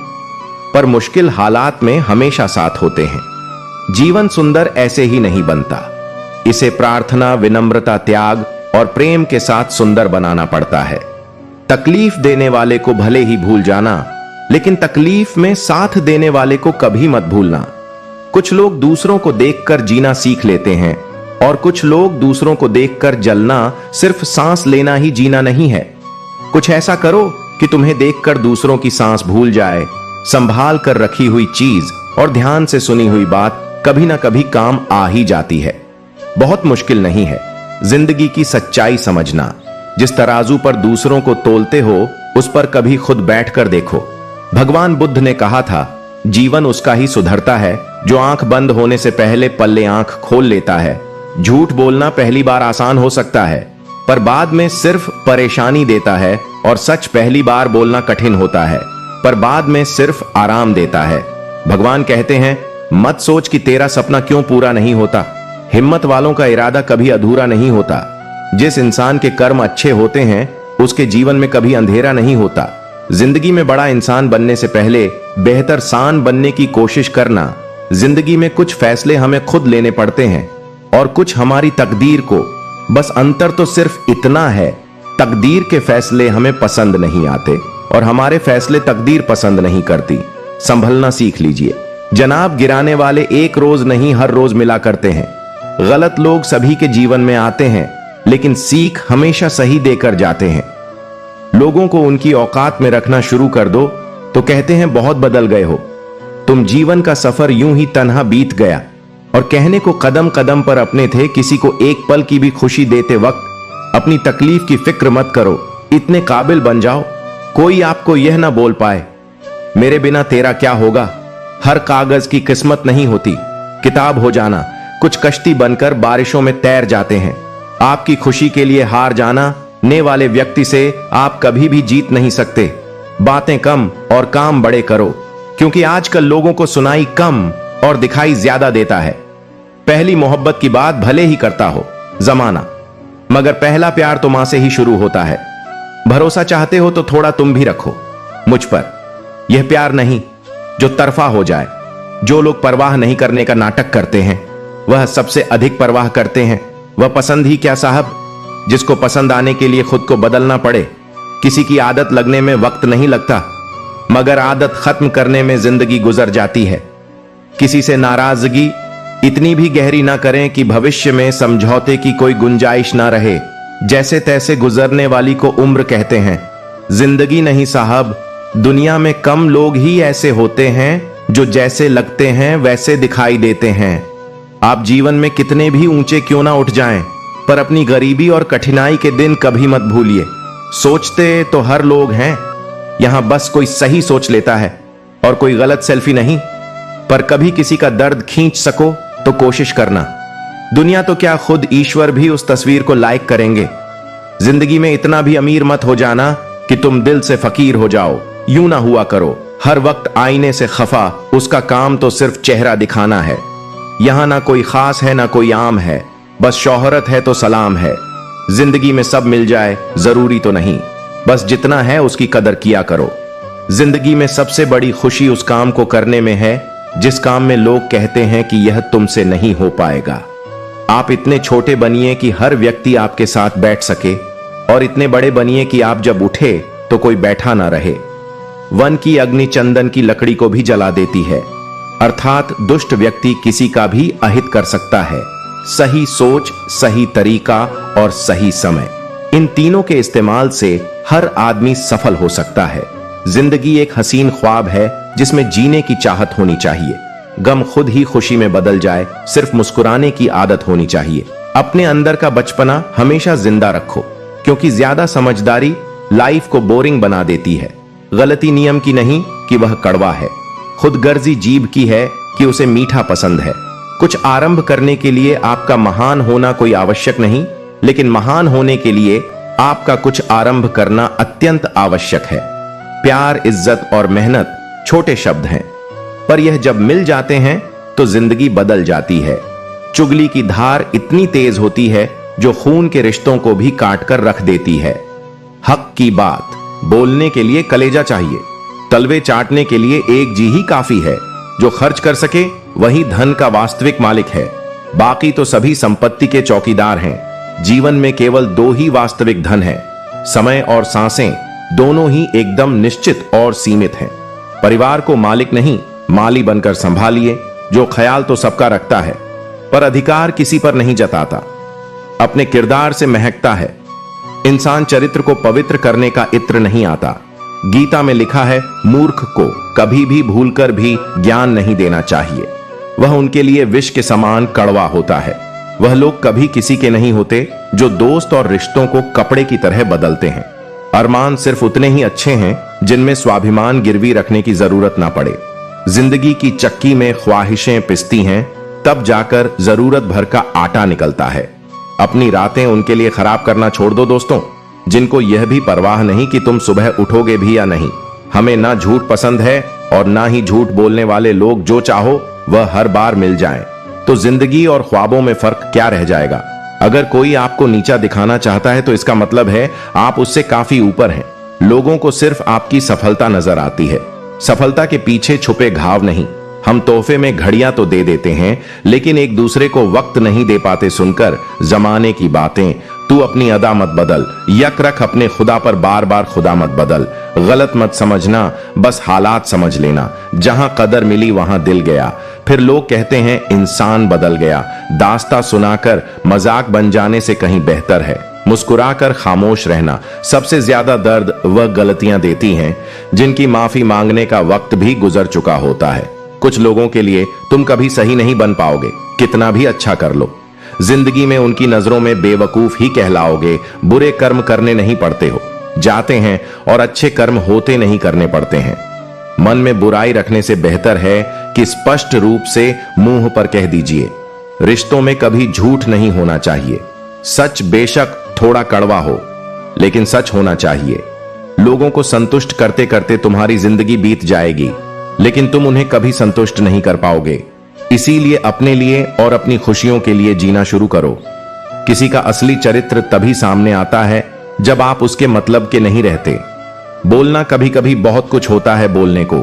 पर मुश्किल हालात में हमेशा साथ होते हैं। जीवन सुंदर ऐसे ही नहीं बनता, इसे प्रार्थना, विनम्रता, त्याग और प्रेम के साथ सुंदर बनाना पड़ता है। तकलीफ देने वाले को भले ही भूल जाना, लेकिन तकलीफ में साथ देने वाले को कभी मत भूलना। कुछ लोग दूसरों को देखकर जीना सीख लेते हैं और कुछ लोग दूसरों को देखकर जलना सिर्फ सांस लेना ही जीना नहीं है। कुछ ऐसा करो कि तुम्हें देखकर दूसरों की सांस भूल जाए। संभाल कर रखी हुई चीज और ध्यान से सुनी हुई बात कभी ना कभी काम आ ही जाती है। बहुत मुश्किल नहीं है जिंदगी की सच्चाई समझना। जिस तराजू पर दूसरों को तोलते हो उस पर कभी खुद बैठकर देखो। भगवान बुद्ध ने कहा था, जीवन उसका ही सुधरता है जो आंख बंद होने से पहले पल्ले आंख खोल लेता है। झूठ बोलना पहली बार आसान हो सकता है पर बाद में सिर्फ परेशानी देता है, और सच पहली बार बोलना कठिन होता है पर बाद में सिर्फ आराम देता है। भगवान कहते हैं, मत सोच कि तेरा सपना क्यों पूरा नहीं होता। हिम्मत वालों का इरादा कभी अधूरा नहीं होता। जिस इंसान के कर्म अच्छे होते हैं उसके जीवन में कभी अंधेरा नहीं होता। जिंदगी में बड़ा इंसान बनने से पहले बेहतर सान बनने की कोशिश करना। जिंदगी में कुछ फैसले हमें खुद लेने पड़ते हैं और कुछ हमारी तकदीर को। बस अंतर तो सिर्फ इतना है, तकदीर के फैसले हमें पसंद नहीं आते और हमारे फैसले तकदीर पसंद नहीं करती। संभलना सीख लीजिए। जनाब गिराने वाले एक रोज नहीं हर रोज मिला करते हैं। गलत लोग सभी के जीवन में आते हैं लेकिन सीख हमेशा सही देकर जाते हैं। लोगों को उनकी औकात में रखना शुरू कर दो तो कहते हैं बहुत बदल गए हो। तुम जीवन का सफर यूं ही तन्हा बीत गया और कहने को कदम कदम पर अपने थे। किसी को एक पल की भी खुशी देते वक्त अपनी तकलीफ की फिक्र मत करो। इतने काबिल बन जाओ कोई आपको यह ना बोल पाए, मेरे बिना तेरा क्या होगा। हर कागज की किस्मत नहीं होती, किताब हो जाना। कुछ कश्ती बनकर बारिशों में तैर जाते हैं। आपकी खुशी के लिए हार जाना ने वाले व्यक्ति से आप कभी भी जीत नहीं सकते। बातें कम और काम बड़े करो, क्योंकि आजकल लोगों को सुनाई कम और दिखाई ज्यादा देता है। पहली मोहब्बत की बात भले ही करता हो जमाना, मगर पहला प्यार तो मां से ही शुरू होता है। भरोसा चाहते हो तो थोड़ा तुम भी रखो मुझ पर। यह प्यार नहीं जो तरफा हो जाए। जो लोग परवाह नहीं करने का नाटक करते हैं वह सबसे अधिक परवाह करते हैं। वह पसंद ही क्या साहब, जिसको पसंद आने के लिए खुद को बदलना पड़े। किसी की आदत लगने में वक्त नहीं लगता, मगर आदत खत्म करने में जिंदगी गुजर जाती है। किसी से नाराजगी इतनी भी गहरी ना करें कि भविष्य में समझौते की कोई गुंजाइश ना रहे। जैसे तैसे गुजरने वाली को उम्र कहते हैं, जिंदगी नहीं साहब। दुनिया में कम लोग ही ऐसे होते हैं जो जैसे लगते हैं वैसे दिखाई देते हैं। आप जीवन में कितने भी ऊंचे क्यों ना उठ जाएं, पर अपनी गरीबी और कठिनाई के दिन कभी मत भूलिए। सोचते तो हर लोग हैं, यहां बस कोई सही सोच लेता है और कोई गलत सेल्फी नहीं। पर कभी किसी का दर्द खींच सको तो कोशिश करना। दुनिया तो क्या, खुद ईश्वर भी उस तस्वीर को लाइक करेंगे। जिंदगी में इतना भी अमीर मत हो जाना कि तुम दिल से फकीर हो जाओ। यूं ना हुआ करो हर वक्त आईने से खफा, उसका काम तो सिर्फ चेहरा दिखाना है। यहां ना कोई खास है ना कोई आम है, बस शोहरत है तो सलाम है। जिंदगी में सब मिल जाए जरूरी तो नहीं, बस जितना है उसकी कदर किया करो। जिंदगी में सबसे बड़ी खुशी उस काम को करने में है जिस काम में लोग कहते हैं कि यह तुमसे नहीं हो पाएगा। आप इतने छोटे बनिए कि हर व्यक्ति आपके साथ बैठ सके, और इतने बड़े बनिए कि आप जब उठे तो कोई बैठा ना रहे। वन की अग्नि चंदन की लकड़ी को भी जला देती है, अर्थात दुष्ट व्यक्ति किसी का भी अहित कर सकता है। सही सोच, सही तरीका और सही समय, इन तीनों के इस्तेमाल से हर आदमी सफल हो सकता है। जिंदगी एक हसीन ख्वाब है जिसमें जीने की चाहत होनी चाहिए। गम खुद ही खुशी में बदल जाए, सिर्फ मुस्कुराने की आदत होनी चाहिए। अपने अंदर का बचपना हमेशा जिंदा रखो, क्योंकि ज्यादा समझदारी लाइफ को बोरिंग बना देती है। गलती नियम की नहीं कि वह कड़वा है, खुद गर्जी जीभ की है कि उसे मीठा पसंद है। कुछ आरंभ करने के लिए आपका महान होना कोई आवश्यक नहीं, लेकिन महान होने के लिए आपका कुछ आरंभ करना अत्यंत आवश्यक है। प्यार, इज्जत और मेहनत छोटे शब्द हैं, पर यह जब मिल जाते हैं तो जिंदगी बदल जाती है। चुगली की धार इतनी तेज होती है जो खून के रिश्तों को भी काट कर रख देती है। हक की बात बोलने के लिए कलेजा चाहिए, तलवे चाटने के लिए एक जी ही काफी है। जो खर्च कर सके वही धन का वास्तविक मालिक है, बाकी तो सभी संपत्ति के चौकीदार हैं। जीवन में केवल दो ही वास्तविक धन है, समय और सांसें, दोनों ही एकदम निश्चित और सीमित हैं। परिवार को मालिक नहीं माली बनकर संभालिए। जो ख्याल तो सबका रखता है, पर अधिकार किसी पर नहीं जताता, अपने किरदार से महकता है। इंसान चरित्र को पवित्र करने का इत्र नहीं आता। गीता में लिखा है, मूर्ख को कभी भी भूलकर भी ज्ञान नहीं देना चाहिए, वह उनके लिए विष के समान कड़वा होता है। वह लोग कभी किसी के नहीं होते जो दोस्त और रिश्तों को कपड़े की तरह बदलते हैं। अरमान सिर्फ उतने ही अच्छे हैं जिनमें स्वाभिमान गिरवी रखने की जरूरत ना पड़े। जिंदगी की चक्की में ख्वाहिशें पिसती हैं, तब जाकर जरूरत भर का आटा निकलता है। अपनी रातें उनके लिए खराब करना छोड़ दो दोस्तों, जिनको यह भी परवाह नहीं कि तुम सुबह उठोगे भी या नहीं। हमें ना झूठ पसंद है और ना ही झूठ बोलने वाले लोग जो चाहो वह हर बार मिल जाएं। तो जिंदगी और ख्वाबों में फर्क क्या रह जाएगा? अगर कोई आपको नीचा दिखाना चाहता है तो इसका मतलब है आप उससे काफी ऊपर हैं। लोगों को सिर्फ आपकी सफलता नजर आती है, सफलता के पीछे छुपे घाव नहीं। हम तोहफे में घड़ियां तो दे देते हैं, लेकिन एक दूसरे को वक्त नहीं दे पाते सुनकर जमाने की बातें। तू अपनी अदा मत बदल, यक रख अपने खुदा पर बार बार खुदा मत बदल। गलत मत समझना, बस हालात समझ लेना। जहां कदर मिली वहां दिल गया। फिर लोग कहते हैं इंसान बदल गया। दास्ता सुनाकर मजाक बन जाने से कहीं बेहतर है मुस्कुराकर खामोश रहना। सबसे ज्यादा दर्द वह गलतियां देती हैं जिनकी माफी मांगने का वक्त भी गुजर चुका होता है। कुछ लोगों के लिए तुम कभी सही नहीं बन पाओगे, कितना भी अच्छा कर लो। जिंदगी में उनकी नजरों में बेवकूफ ही कहलाओगे। बुरे कर्म करने नहीं पड़ते हो जाते हैं, और अच्छे कर्म होते नहीं करने पड़ते हैं। मन में बुराई रखने से बेहतर है कि स्पष्ट रूप से मुंह पर कह दीजिए। रिश्तों में कभी झूठ नहीं होना चाहिए। सच बेशक थोड़ा कड़वा हो, लेकिन सच होना चाहिए। लोगों को संतुष्ट करते करते तुम्हारी जिंदगी बीत जाएगी, लेकिन तुम उन्हें कभी संतुष्ट नहीं कर पाओगे। इसीलिए अपने लिए और अपनी खुशियों के लिए जीना शुरू करो। किसी का असली चरित्र तभी सामने आता है जब आप उसके मतलब के नहीं रहते। बोलना कभी कभी बहुत कुछ होता है बोलने को,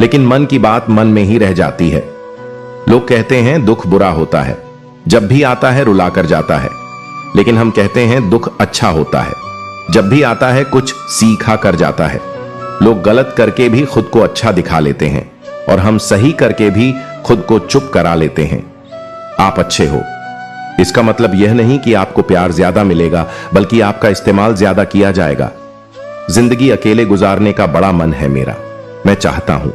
लेकिन मन की बात मन में ही रह जाती है। लोग कहते हैं दुख बुरा होता है, जब भी आता है रुला कर जाता है, लेकिन हम कहते हैं दुख अच्छा होता है, जब भी आता है कुछ सीखा कर जाता है। लोग गलत करके भी खुद को अच्छा दिखा लेते हैं और हम सही करके भी खुद को चुप करा लेते हैं। आप अच्छे हो, इसका मतलब यह नहीं कि आपको प्यार ज्यादा मिलेगा, बल्कि आपका इस्तेमाल ज्यादा किया जाएगा। जिंदगी अकेले गुजारने का बड़ा मन है मेरा। मैं चाहता हूं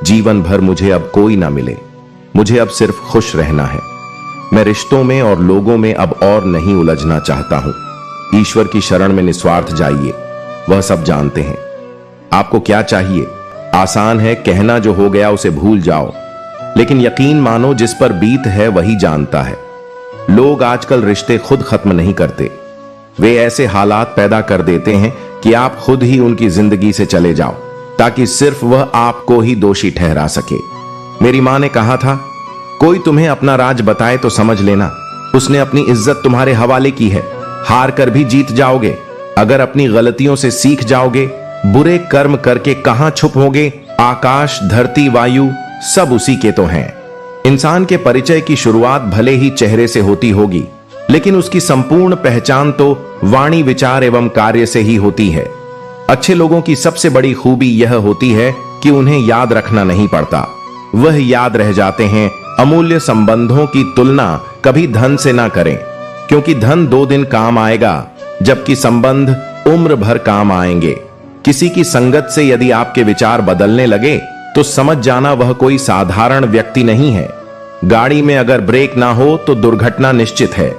जीवन भर मुझे अब कोई ना मिले, मुझे अब सिर्फ खुश रहना है। मैं रिश्तों में और लोगों में अब और नहीं उलझना चाहता हूं। ईश्वर की शरण में निस्वार्थ जाइए, वह सब जानते हैं। आपको क्या चाहिए? आसान है कहना, जो हो गया उसे भूल जाओ, लेकिन यकीन मानो जिस पर बीत है वही जानता है। लोग आजकल रिश्ते खुद खत्म नहीं करते, वे ऐसे हालात पैदा कर देते हैं कि आप खुद ही उनकी जिंदगी से चले जाओ, ताकि सिर्फ वह आपको ही दोषी ठहरा सके। मेरी मां ने कहा था, कोई तुम्हें अपना राज बताए तो समझ लेना उसने अपनी इज्जत तुम्हारे हवाले की है। हार कर भी जीत जाओगे अगर अपनी गलतियों से सीख जाओगे। बुरे कर्म करके कहां छुप होगे? आकाश, धरती, वायु सब उसी के तो हैं। इंसान के परिचय की शुरुआत भले ही चेहरे से होती होगी, लेकिन उसकी संपूर्ण पहचान तो वाणी, विचार एवं कार्य से ही होती है। अच्छे लोगों की सबसे बड़ी खूबी यह होती है कि उन्हें याद रखना नहीं पड़ता, वह याद रह जाते हैं। अमूल्य संबंधों की तुलना कभी धन से ना करें, क्योंकि धन 2 दिन काम आएगा, जबकि संबंध उम्र भर काम आएंगे। किसी की संगत से यदि आपके विचार बदलने लगे तो समझ जाना वह कोई साधारण व्यक्ति नहीं है। गाड़ी में अगर ब्रेक ना हो तो दुर्घटना निश्चित है,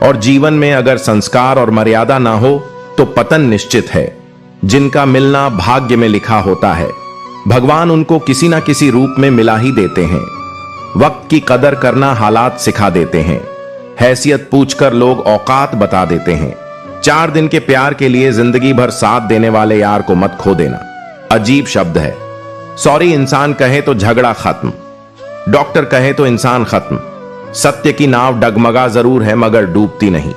और जीवन में अगर संस्कार और मर्यादा ना हो तो पतन निश्चित है। जिनका मिलना भाग्य में लिखा होता है, भगवान उनको किसी ना किसी रूप में मिला ही देते हैं। वक्त की कदर करना हालात सिखा देते हैं। हैसियत पूछकर लोग औकात बता देते हैं। 4 दिन के प्यार के लिए जिंदगी भर साथ देने वाले यार को मत खो देना। अजीब शब्द है। सॉरी इंसान कहे तो झगड़ा खत्म, डॉक्टर कहे तो इंसान खत्म। सत्य की नाव डगमगा जरूर है मगर डूबती नहीं।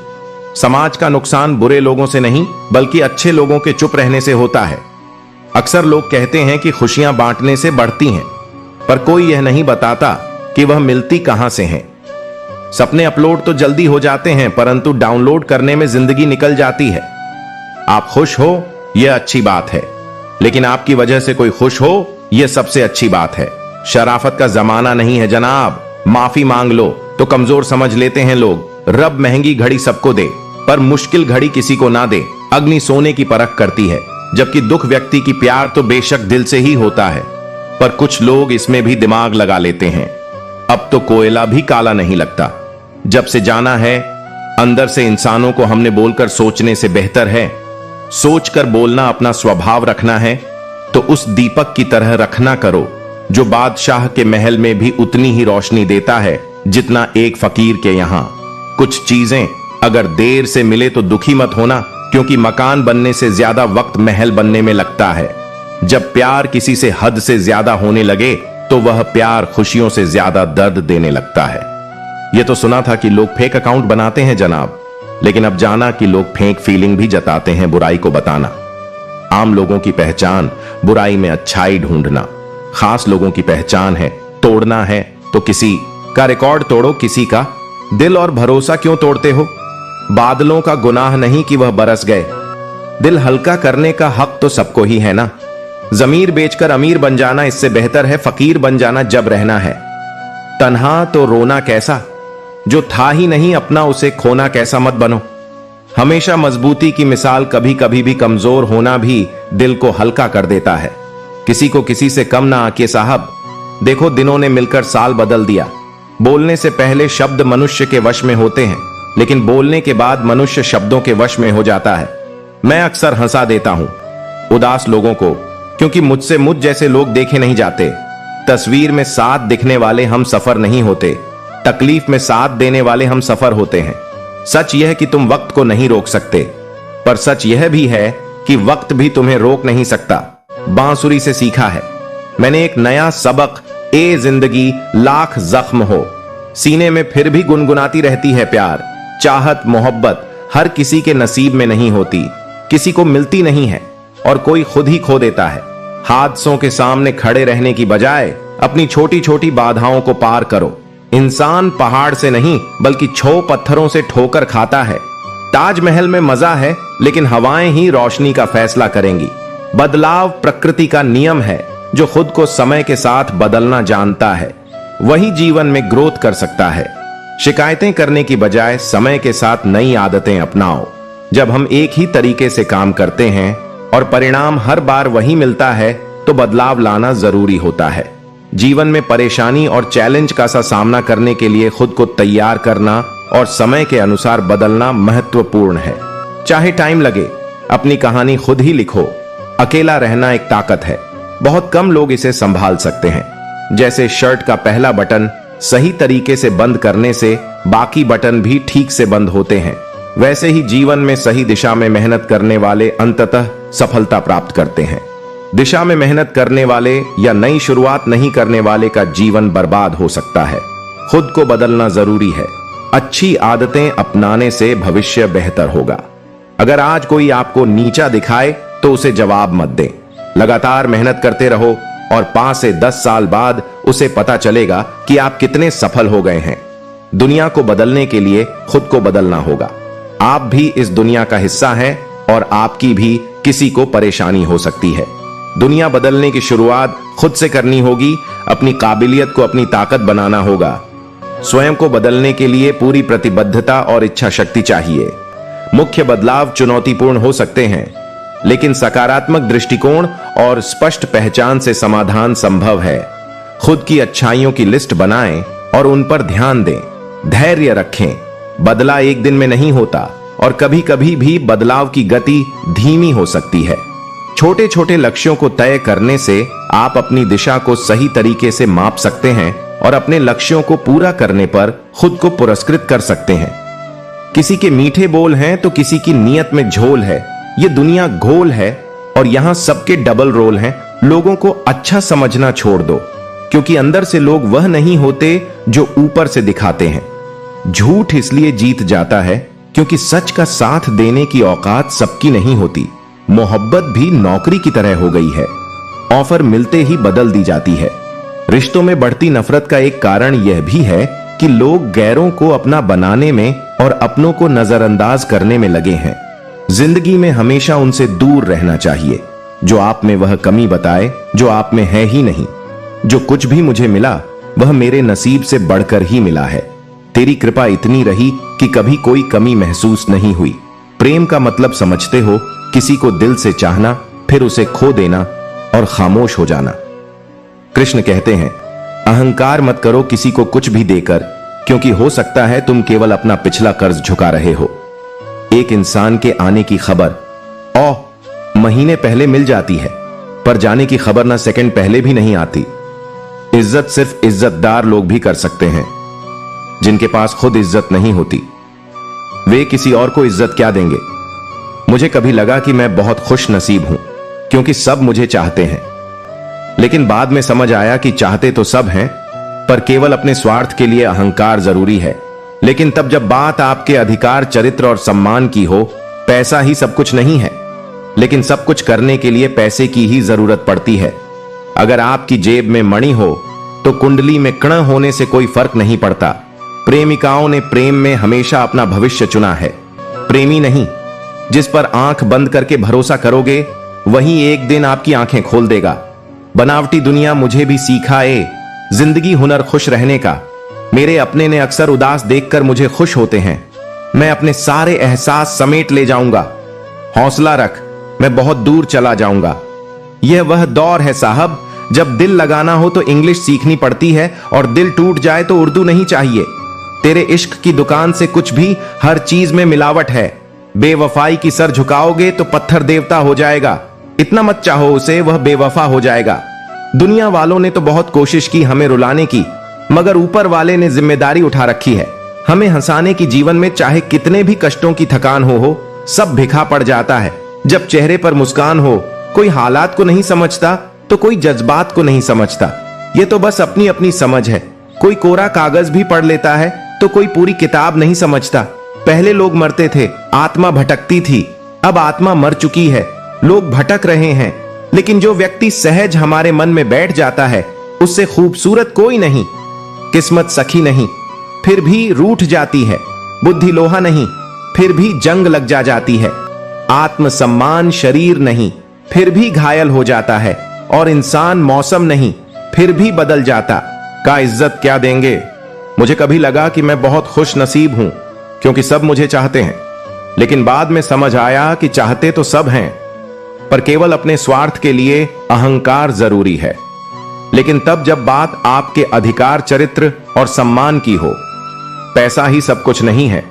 समाज का नुकसान बुरे लोगों से नहीं, बल्कि अच्छे लोगों के चुप रहने से होता है। अक्सर लोग कहते हैं कि खुशियां बांटने से बढ़ती हैं, पर कोई यह नहीं बताता कि वह मिलती कहां से हैं। सपने अपलोड तो जल्दी हो जाते हैं, परंतु डाउनलोड करने में जिंदगी निकल जाती है। आप खुश हो यह अच्छी बात है, लेकिन आपकी वजह से कोई खुश हो यह सबसे अच्छी बात है। शराफत का जमाना नहीं है जनाब। माफी मांग लो तो कमजोर समझ लेते हैं लोग। रब महंगी घड़ी सबको दे, पर मुश्किल घड़ी किसी को ना दे। अग्नि सोने की परख करती है, जबकि दुख व्यक्ति की प्यार तो बेशक दिल से ही होता है, पर कुछ लोग इसमें भी दिमाग लगा लेते हैं। अब तो कोयला भी काला नहीं लगता। जब से जाना है अंदर से इंसानों को हमने बोलकर सोचने से बेहतर है सोचकर बोलना। अपना स्वभाव रखना है तो उस दीपक की तरह रखना करो, जो बादशाह के महल में भी उतनी ही रोशनी देता है जितना एक फकीर के यहां। कुछ चीजें अगर देर से मिले तो दुखी मत होना, क्योंकि मकान बनने से ज्यादा वक्त महल बनने में लगता है। जब प्यार किसी से हद से ज्यादा होने लगे तो वह प्यार खुशियों से ज्यादा दर्द देने लगता है। यह तो सुना था कि लोग फेक अकाउंट बनाते हैं जनाब, लेकिन अब जाना कि लोग फेक फीलिंग भी जताते हैं बुराई को बताना। आम लोगों की पहचान बुराई में अच्छाई ढूंढना, खास लोगों की पहचान है तोड़ना है तो किसी का रिकॉर्ड तोड़ो, किसी का दिल और भरोसा क्यों तोड़ते हो? बादलों का गुनाह नहीं कि वह बरस गए, दिल हल्का करने का हक तो सबको ही है ना। जमीर बेचकर अमीर बन जाना इससे बेहतर है फकीर बन जाना जब रहना है। तन्हा तो रोना कैसा, जो था ही नहीं अपना उसे खोना कैसा मत बनो। हमेशा मजबूती की मिसाल कभी कभी भी कमजोर होना भी दिल को हल्का कर देता है। किसी को किसी से कम ना आके साहब। देखो दिनों ने मिलकर साल बदल दिया। बोलने से पहले शब्द मनुष्य के वश में होते हैं, लेकिन बोलने के बाद मनुष्य शब्दों के वश में हो जाता है। मैं अक्सर हंसा देता हूं उदास लोगों को, क्योंकि मुझसे मुझ जैसे लोग देखे नहीं जाते। तस्वीर में साथ दिखने वाले हम सफर नहीं होते, तकलीफ में साथ देने वाले हम सफर होते हैं। सच यह कि तुम वक्त को नहीं रोक सकते, पर सच यह भी है कि वक्त भी तुम्हें रोक नहीं सकता। बांसुरी से सीखा है मैंने एक नया सबक, ए जिंदगी लाख जख्म हो, सीने में फिर भी गुनगुनाती रहती है प्यार। चाहत, मोहब्बत हर किसी के नसीब में नहीं होती, किसी को मिलती नहीं है और कोई खुद ही खो देता है। हादसों के सामने खड़े रहने की बजाय अपनी छोटी छोटी बाधाओं को पार करो। इंसान पहाड़ से नहीं बल्कि छो पत्थरों से ठोकर खाता है। ताजमहल में मजा है लेकिन हवाएं ही रोशनी का फैसला करेंगी। बदलाव प्रकृति का नियम है। जो खुद को समय के साथ बदलना जानता है वही जीवन में ग्रोथ कर सकता है। शिकायतें करने की बजाय समय के साथ नई आदतें अपनाओ। जब हम एक ही तरीके से काम करते हैं और परिणाम हर बार वही मिलता है तो बदलाव लाना जरूरी होता है। जीवन में परेशानी और चैलेंज का सा सामना करने के लिए खुद को तैयार करना और समय के अनुसार बदलना महत्वपूर्ण है। चाहे टाइम लगे, अपनी कहानी खुद ही लिखो। अकेला रहना एक ताकत है, बहुत कम लोग इसे संभाल सकते हैं। जैसे शर्ट का पहला बटन सही तरीके से बंद करने से बाकी बटन भी ठीक से बंद होते हैं, वैसे ही जीवन में सही दिशा में मेहनत करने वाले अंततः सफलता प्राप्त करते हैं। दिशा में मेहनत करने वाले या नई शुरुआत नहीं करने वाले का जीवन बर्बाद हो सकता है। खुद को बदलना जरूरी है। अच्छी आदतें अपनाने से भविष्य बेहतर होगा। अगर आज कोई आपको नीचा दिखाए तो उसे जवाब मत दें। लगातार मेहनत करते रहो और 5 से 10 साल बाद उसे पता चलेगा कि आप कितने सफल हो गए हैं। दुनिया को बदलने के लिए खुद को बदलना होगा। आप भी इस दुनिया का हिस्सा हैं और आपकी भी किसी को परेशानी हो सकती है। दुनिया बदलने की शुरुआत खुद से करनी होगी। अपनी काबिलियत को अपनी ताकत बनाना होगा। स्वयं को बदलने के लिए पूरी प्रतिबद्धता और इच्छा शक्ति चाहिए। मुख्य बदलाव चुनौतीपूर्ण हो सकते हैं, लेकिन सकारात्मक दृष्टिकोण और स्पष्ट पहचान से समाधान संभव है। खुद की अच्छाइयों की लिस्ट बनाएं और उन पर ध्यान दें। धैर्य रखें। बदला एक दिन में नहीं होता और कभी कभी भी बदलाव की गति धीमी हो सकती है। छोटे छोटे लक्ष्यों को तय करने से आप अपनी दिशा को सही तरीके से माप सकते हैं और अपने लक्ष्यों को पूरा करने पर खुद को पुरस्कृत कर सकते हैं। किसी के मीठे बोल हैं तो किसी की नीयत में झोल है। ये दुनिया गोल है और यहां सबके डबल रोल हैं। लोगों को अच्छा समझना छोड़ दो, क्योंकि अंदर से लोग वह नहीं होते जो ऊपर से दिखाते हैं। झूठ इसलिए जीत जाता है क्योंकि सच का साथ देने की औकात सबकी नहीं होती। मोहब्बत भी नौकरी की तरह हो गई है, ऑफर मिलते ही बदल दी जाती है। रिश्तों में बढ़ती नफरत का एक कारण यह भी है कि लोग गैरों को अपना बनाने में और अपनों को नजरअंदाज करने में लगे हैं। जिंदगी में हमेशा उनसे दूर रहना चाहिए जो आप में वह कमी बताए जो आप में है ही नहीं। जो कुछ भी मुझे मिला वह मेरे नसीब से बढ़कर ही मिला है। तेरी कृपा इतनी रही कि कभी कोई कमी महसूस नहीं हुई। प्रेम का मतलब समझते हो? किसी को दिल से चाहना, फिर उसे खो देना और खामोश हो जाना। कृष्ण कहते हैं, अहंकार मत करो किसी को कुछ भी देकर, क्योंकि हो सकता है तुम केवल अपना पिछला कर्ज झुका रहे हो। एक इंसान के आने की खबर महीने पहले मिल जाती है, पर जाने की खबर ना सेकंड पहले भी नहीं आती। इज्जत सिर्फ इज्जतदार लोग भी कर सकते हैं। जिनके पास खुद इज्जत नहीं होती वे किसी और को इज्जत क्या देंगे। मुझे कभी लगा कि मैं बहुत खुश नसीब हूं क्योंकि सब मुझे चाहते हैं, लेकिन बाद में समझ आया कि चाहते तो सब हैं, पर केवल अपने स्वार्थ के लिए अहंकार जरूरी है। लेकिन तब जब बात आपके अधिकार, चरित्र और सम्मान की हो, पैसा ही सब कुछ नहीं है, लेकिन सब कुछ करने के लिए पैसे की ही जरूरत पड़ती है। अगर आपकी जेब में मणि हो तो कुंडली में कण होने से कोई फर्क नहीं पड़ता। प्रेमिकाओं ने प्रेम में हमेशा अपना भविष्य चुना है, प्रेमी नहीं। जिस पर आंख बंद करके भरोसा करोगे वही एक दिन आपकी आंखें खोल देगा। बनावटी दुनिया मुझे भी सिखाए जिंदगी हुनर खुश रहने का। मेरे अपने ने अक्सर उदास देखकर मुझे खुश होते हैं। मैं अपने सारे एहसास समेट ले जाऊंगा। हौसला रख, मैं बहुत दूर चला जाऊंगा। यह वह दौर है साहब जब दिल लगाना हो तो इंग्लिश सीखनी पड़ती है और दिल टूट जाए तो उर्दू नहीं चाहिए। तेरे इश्क की दुकान से कुछ भी, हर चीज में मिलावट है। बेवफाई की सर झुकाओगे तो पत्थर देवता हो जाएगा। इतना मत चाहो उसे, वह बेवफा हो जाएगा। दुनिया वालों ने तो बहुत कोशिश की हमें रुलाने की, मगर ऊपर वाले ने जिम्मेदारी उठा रखी है हमें हंसाने की। जीवन में चाहे कितने भी कष्टों की थकान हो सब भिखा पड़ जाता है। जब चेहरे पर मुस्कान हो, कोई हालात को नहीं समझता तो कोई जज्बात को नहीं समझता। ये तो बस अपनी अपनी समझ है। कोई कोरा कागज भी पढ़ लेता है तो कोई पूरी किताब नहीं समझता। पहले लोग मरते थे, आत्मा भटकती थी, अब आत्मा मर चुकी है, लोग भटक रहे हैं। लेकिन जो व्यक्ति सहज हमारे मन में बैठ जाता है, उससे खूबसूरत कोई नहीं, किस्मत सखी नहीं, फिर भी रूठ जाती है, बुद्धि लोहा नहीं, फिर भी जंग लग जाती है, आत्मसम्मान शरीर नहीं, फिर भी घायल हो जाता है, और इंसान मौसम नहीं, फिर भी बदल जाता। का इज्जत क्या देंगे। मुझे कभी लगा कि मैं बहुत खुश नसीब हूं, क्योंकि सब मुझे चाहते हैं, लेकिन बाद में समझ आया कि चाहते तो सब हैं, पर केवल अपने स्वार्थ के लिए अहंकार जरूरी है। लेकिन तब जब बात आपके अधिकार, चरित्र और सम्मान की हो। पैसा ही सब कुछ नहीं है,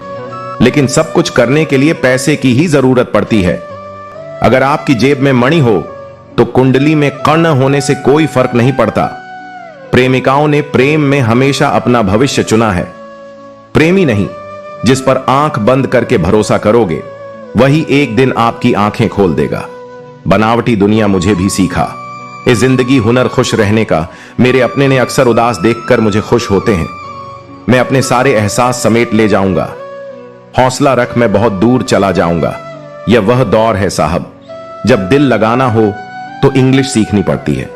लेकिन सब कुछ करने के लिए पैसे की ही जरूरत पड़ती है। अगर आपकी जेब में मणि हो तो कुंडली में कर्ण होने से कोई फर्क नहीं पड़ता। प्रेमिकाओं ने प्रेम में हमेशा अपना भविष्य चुना है। प्रेमी नहीं, जिस पर आंख बंद करके भरोसा करोगे, वही एक दिन आपकी आंखें खोल देगा। बनावटी दुनिया मुझे भी सीखा। इस जिंदगी हुनर खुश रहने का। मेरे अपने ने अक्सर उदास देखकर मुझे खुश होते हैं। मैं अपने सारे एहसास समेट ले जाऊंगा। हौसला रख, मैं बहुत दूर चला जाऊंगा। यह वह दौर है साहब, जब दिल लगाना हो तो इंग्लिश सीखनी पड़ती है,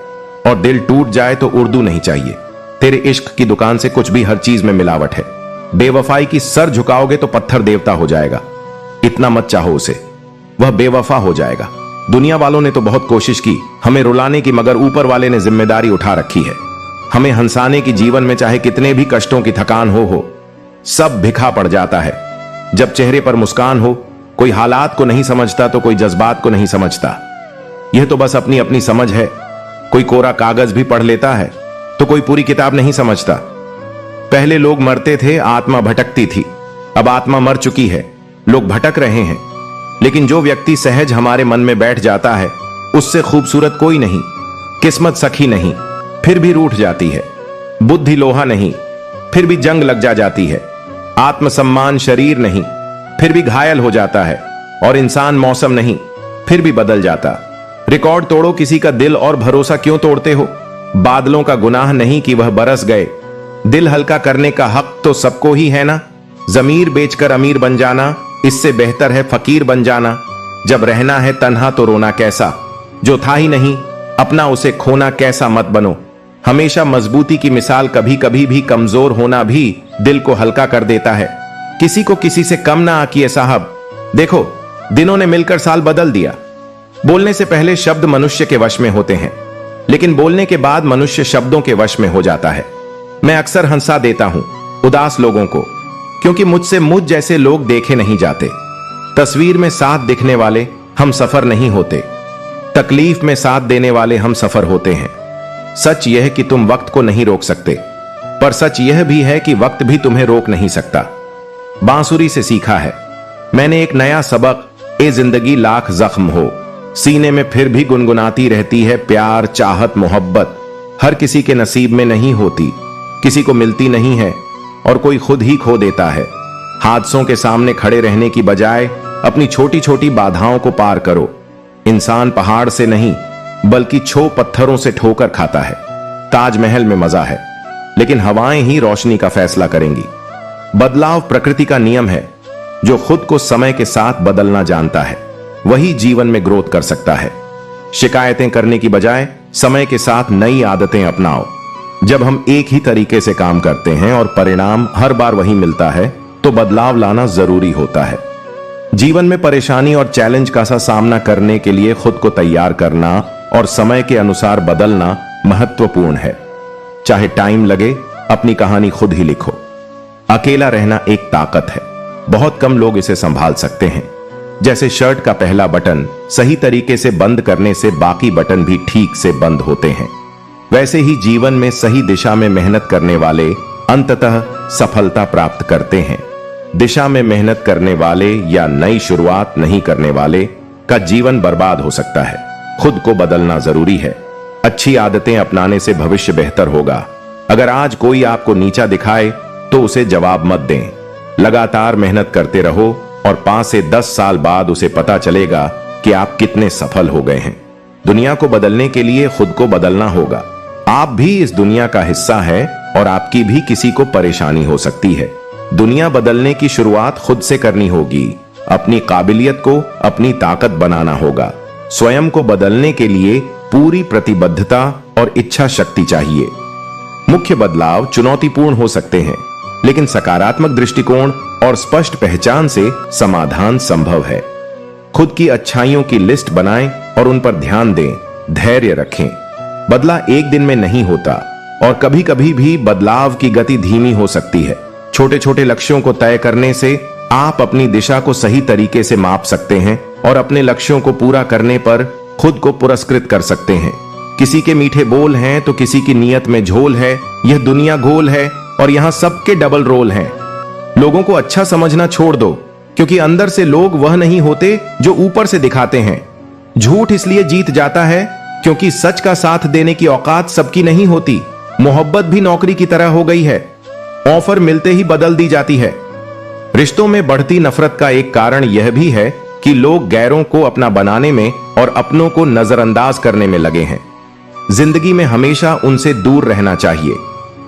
और दिल टूट जाए तो उर्दू नहीं चाहिए। तेरे इश्क की दुकान से कुछ भी हर चीज में मिलावट है। बेवफाई की सर झुकाओगे तो पत्थर देवता हो जाएगा। इतना मत चाहो उसे, वह बेवफा हो जाएगा। दुनिया वालों ने तो बहुत कोशिश की हमें रुलाने की, मगर ऊपर वाले ने जिम्मेदारी उठा रखी है हमें हंसाने की। जीवन में चाहे कितने भी कष्टों की थकान हो, सब भिखा पड़ जाता है। जब चेहरे पर मुस्कान हो, कोई हालात को नहीं समझता तो कोई जज्बात को नहीं समझता। यह तो बस अपनी अपनी समझ है। कोई कोरा कागज भी पढ़ लेता है तो कोई पूरी किताब नहीं समझता। पहले लोग मरते थे, आत्मा भटकती थी, अब आत्मा मर चुकी है, लोग भटक रहे हैं। लेकिन जो व्यक्ति सहज हमारे मन में बैठ जाता है, उससे खूबसूरत कोई नहीं, किस्मत सखी नहीं, फिर भी रूठ जाती है, बुद्धि लोहा नहीं, फिर भी जंग लग जाती है, आत्मसम्मान शरीर नहीं, फिर भी घायल हो जाता है, और इंसान मौसम नहीं, फिर भी बदल जाता। रिकॉर्ड तोड़ो किसी का दिल, और भरोसा क्यों तोड़ते हो। बादलों का गुनाह नहीं कि वह बरस गए, दिल हल्का करने का हक तो सबको ही है ना। जमीर बेचकर अमीर बन जाना, इससे बेहतर है फकीर बन जाना। जब रहना है तन्हा तो रोना कैसा, जो था ही नहीं अपना उसे खोना कैसा मत बनो। हमेशा मजबूती की मिसाल, कभी कभी भी कमजोर होना भी दिल को हल्का कर देता है। किसी को किसी से कम ना आकिए साहब। देखो, दिनों ने मिलकर साल बदल दिया। बोलने से पहले शब्द मनुष्य के वश में होते हैं, लेकिन बोलने के बाद मनुष्य शब्दों के वश में हो जाता है। मैं अक्सर हंसा देता हूं उदास लोगों को, क्योंकि मुझसे मुझ जैसे लोग देखे नहीं जाते। तस्वीर में साथ दिखने वाले हम सफर नहीं होते, तकलीफ में साथ देने वाले हम सफर होते हैं। सच यह कि तुम वक्त को नहीं रोक सकते, पर सच यह भी है कि वक्त भी तुम्हें रोक नहीं सकता। बांसुरी से सीखा है मैंने एक नया सबक, ए जिंदगी लाख जख्म हो, सीने में फिर भी गुनगुनाती रहती है प्यार, चाहत, मोहब्बत। हर किसी के नसीब में नहीं होती, किसी को मिलती नहीं है, और कोई खुद ही खो देता है। हादसों के सामने खड़े रहने की बजाय अपनी छोटी छोटी बाधाओं को पार करो। इंसान पहाड़ से नहीं, बल्कि छो पत्थरों से ठोकर खाता है। ताजमहल में मजा है, लेकिन हवाएं ही रोशनी का फैसला करेंगी। बदलाव प्रकृति का नियम है। जो खुद को समय के साथ बदलना जानता है, वही जीवन में ग्रोथ कर सकता है। शिकायतें करने की बजाय समय के साथ नई आदतें अपनाओ। जब हम एक ही तरीके से काम करते हैं और परिणाम हर बार वही मिलता है, तो बदलाव लाना जरूरी होता है। जीवन में परेशानी और चैलेंज का सामना करने के लिए खुद को तैयार करना और समय के अनुसार बदलना महत्वपूर्ण है। चाहे टाइम लगे, अपनी कहानी खुद ही लिखो। अकेला रहना एक ताकत है, बहुत कम लोग इसे संभाल सकते हैं। जैसे शर्ट का पहला बटन सही तरीके से बंद करने से बाकी बटन भी ठीक से बंद होते हैं, वैसे ही जीवन में सही दिशा में मेहनत करने वाले अंततः सफलता प्राप्त करते हैं। दिशा में मेहनत करने वाले या नई शुरुआत नहीं करने वाले का जीवन बर्बाद हो सकता है। खुद को बदलना जरूरी है। अच्छी आदतें अपनाने से भविष्य बेहतर होगा। अगर आज कोई आपको नीचा दिखाए तो उसे जवाब मत दें। लगातार मेहनत करते रहो और 5 से 10 साल बाद उसे पता चलेगा कि आप कितने सफल हो गए हैं। दुनिया को बदलने के लिए खुद को बदलना होगा। आप भी इस दुनिया का हिस्सा है और आपकी भी किसी को परेशानी हो सकती है। दुनिया बदलने की शुरुआत खुद से करनी होगी। अपनी काबिलियत को अपनी ताकत बनाना होगा। स्वयं को बदलने के लिए पूरी प्रतिबद्धता और इच्छा शक्ति चाहिए। मुख्य बदलाव चुनौतीपूर्ण हो सकते हैं, लेकिन सकारात्मक दृष्टिकोण और स्पष्ट पहचान से समाधान संभव है। खुद की अच्छाइयों की लिस्ट बनाएं और उन पर ध्यान दें, धैर्य रखें। बदला एक दिन में नहीं होता और कभी कभी भी बदलाव की गति धीमी हो सकती है। छोटे छोटे लक्ष्यों को तय करने से आप अपनी दिशा को सही तरीके से माप सकते हैं और अपने लक्ष्यों को पूरा करने पर खुद को पुरस्कृत कर सकते हैं। किसी के मीठे बोल हैं तो किसी की नीयत में झोल है। यह दुनिया गोल है और यहाँ सबके डबल रोल हैं। लोगों को अच्छा समझना छोड़ दो, क्योंकि अंदर से लोग वह नहीं होते जो ऊपर से दिखाते हैं। झूठ इसलिए जीत जाता है क्योंकि सच का साथ देने की औकात सबकी नहीं होती। मोहब्बत भी नौकरी की तरह हो गई है, ऑफर मिलते ही बदल दी जाती है। रिश्तों में बढ़ती नफरत का एक कारण यह भी है कि लोग गैरों को अपना बनाने में और अपनों को नजरअंदाज करने में लगे हैं। जिंदगी में हमेशा उनसे दूर रहना चाहिए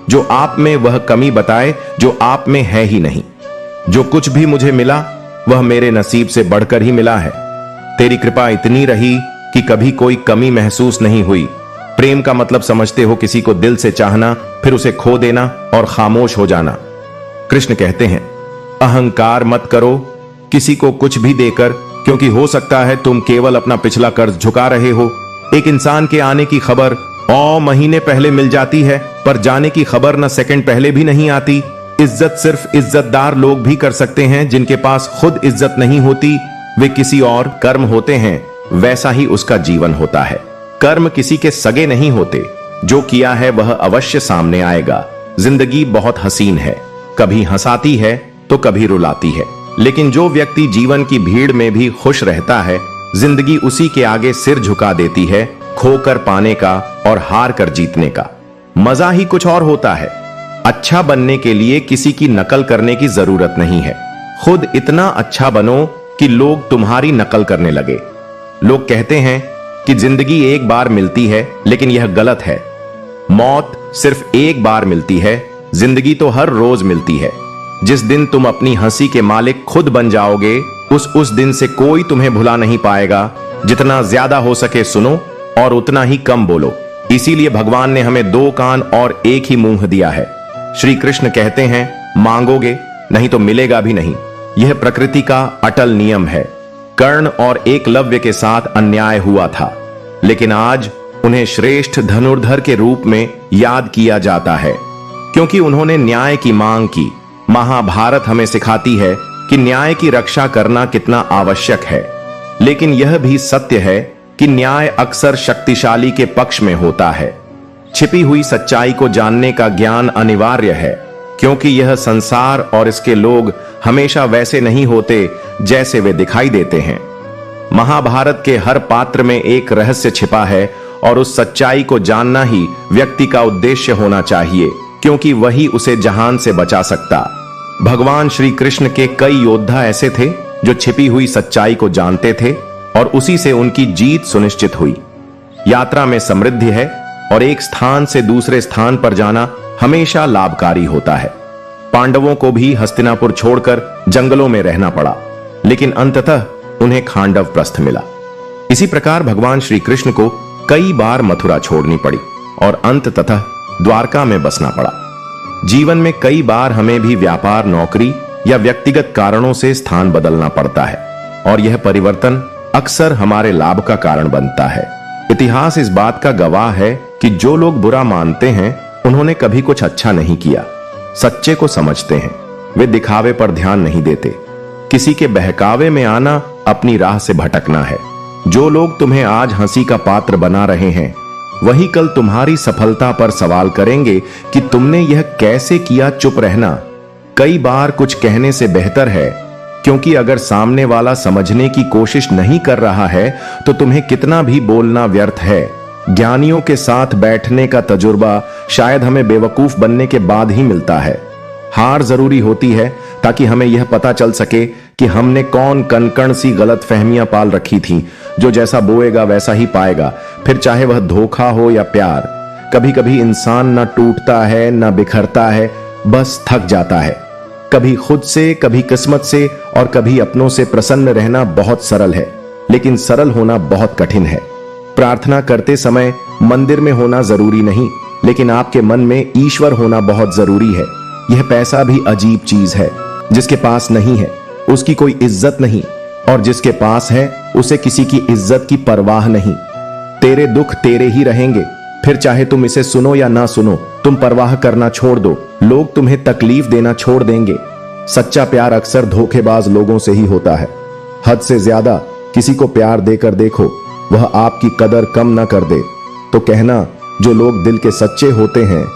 जो आप में वह कमी बताए जो आप में है ही नहीं। जो कुछ भी मुझे मिला वह मेरे नसीब से बढ़कर ही मिला है। तेरी कृपा इतनी रही कि कभी कोई कमी महसूस नहीं हुई। प्रेम का मतलब समझते हो किसी को दिल से चाहना, फिर उसे खो देना और खामोश हो जाना। कृष्ण कहते हैं, अहंकार मत करो किसी को कुछ भी देकर, क्योंकि हो सकता है तुम केवल अपना पिछला कर्ज झुका रहे हो। एक इंसान के आने की खबर महीने पहले मिल जाती है, पर जाने की खबर न सेकंड पहले भी नहीं आती। इज्जत सिर्फ इज्जतदार लोग भी कर सकते हैं जिनके पास खुद इज्जत नहीं होती। वे किसी और कर्म होते हैं, वैसा ही उसका जीवन होता है। कर्म किसी के सगे नहीं होते, जो किया है वह अवश्य सामने आएगा। जिंदगी बहुत हसीन है, कभी हंसाती है तो कभी रुलाती है, लेकिन जो व्यक्ति जीवन की भीड़ में भी खुश रहता है, जिंदगी उसी के आगे सिर झुका देती है। खोकर पाने का और हार कर जीतने का मजा ही कुछ और होता है। अच्छा बनने के लिए किसी की नकल करने की जरूरत नहीं है। खुद इतना अच्छा बनो कि लोग तुम्हारी नकल करने लगे। लोग कहते हैं कि जिंदगी एक बार मिलती है, लेकिन यह गलत है। मौत सिर्फ एक बार मिलती है, जिंदगी तो हर रोज मिलती है। जिस दिन तुम अपनी हंसी के मालिक खुद बन जाओगे, उस दिन से कोई तुम्हें भुला नहीं पाएगा। जितना ज्यादा हो सके सुनो और उतना ही कम बोलो। इसीलिए भगवान ने हमें दो कान और एक ही मुंह दिया है। श्री कृष्ण कहते हैं, मांगोगे नहीं तो मिलेगा भी नहीं। यह प्रकृति का अटल नियम है। कर्ण और एकलव्य के साथ अन्याय हुआ था, लेकिन आज उन्हें श्रेष्ठ धनुर्धर के रूप में याद किया जाता है, क्योंकि उन्होंने न्याय की मांग की। महाभारत हमें सिखाती है कि न्याय की रक्षा करना कितना आवश्यक है, लेकिन यह भी सत्य है कि न्याय अक्सर शक्तिशाली के पक्ष में होता है। छिपी हुई सच्चाई को जानने का ज्ञान अनिवार्य है, क्योंकि यह संसार और इसके लोग हमेशा वैसे नहीं होते जैसे वे दिखाई देते हैं। महाभारत के हर पात्र में एक रहस्य छिपा है और उस सच्चाई को जानना ही व्यक्ति का उद्देश्य होना चाहिए, क्योंकि वही उसे जहान से बचा सकता। भगवान श्री कृष्ण के कई योद्धा ऐसे थे जो छिपी हुई सच्चाई को जानते थे और उसी से उनकी जीत सुनिश्चित हुई। यात्रा में समृद्धि है और एक स्थान से दूसरे स्थान पर जाना हमेशा लाभकारी होता है। पांडवों को भी हस्तिनापुर छोड़कर जंगलों में रहना पड़ा, लेकिन अंततः उन्हें खांडव प्रस्थ मिला। इसी प्रकार भगवान श्री कृष्ण को कई बार मथुरा छोड़नी पड़ी और अंततः द्वारका में बसना पड़ा। जीवन में कई बार हमें भी व्यापार, नौकरी या व्यक्तिगत कारणों से स्थान बदलना पड़ता है, और यह परिवर्तन अक्सर हमारे लाभ का कारण बनता है। इतिहास इस बात का गवाह है कि जो लोग बुरा मानते हैं उन्होंने कभी कुछ अच्छा नहीं किया। सच्चे को समझते हैं, वे दिखावे पर ध्यान नहीं देते। किसी के बहकावे में आना अपनी राह से भटकना है। जो लोग तुम्हें आज हंसी का पात्र बना रहे हैं, वही कल तुम्हारी सफलता पर सवाल करेंगे कि तुमने यह कैसे किया। चुप रहना कई बार कुछ कहने से बेहतर है, क्योंकि अगर सामने वाला समझने की कोशिश नहीं कर रहा है तो तुम्हें कितना भी बोलना व्यर्थ है। ज्ञानियों के साथ बैठने का तजुर्बा शायद हमें बेवकूफ बनने के बाद ही मिलता है। हार जरूरी होती है ताकि हमें यह पता चल सके कि हमने कौन कनकन सी गलत फहमियां पाल रखी थीं, जो जैसा बोएगा वैसा ही पाएगा, फिर चाहे वह धोखा हो या प्यार। कभी कभी इंसान न टूटता है न बिखरता है, बस थक जाता है। कभी खुद से, कभी किस्मत से और कभी अपनों से प्रसन्न रहना बहुत सरल है, लेकिन सरल होना बहुत कठिन है। प्रार्थना करते समय मंदिर में होना जरूरी नहीं, लेकिन आपके मन में ईश्वर होना बहुत जरूरी है। यह पैसा भी अजीब चीज है। जिसके पास नहीं है उसकी कोई इज्जत नहीं, और जिसके पास है उसे किसी की इज्जत की परवाह नहीं। तेरे दुख तेरे ही रहेंगे, फिर चाहे तुम इसे सुनो या ना सुनो, तुम परवाह करना छोड़ दो। लोग तुम्हें तकलीफ देना छोड़ देंगे। सच्चा प्यार अक्सर धोखेबाज लोगों से ही होता है। हद से ज्यादा किसी को प्यार देकर देखो, वह आपकी कदर कम ना कर दे, तो कहना जो लोग दिल के सच्चे होते हैं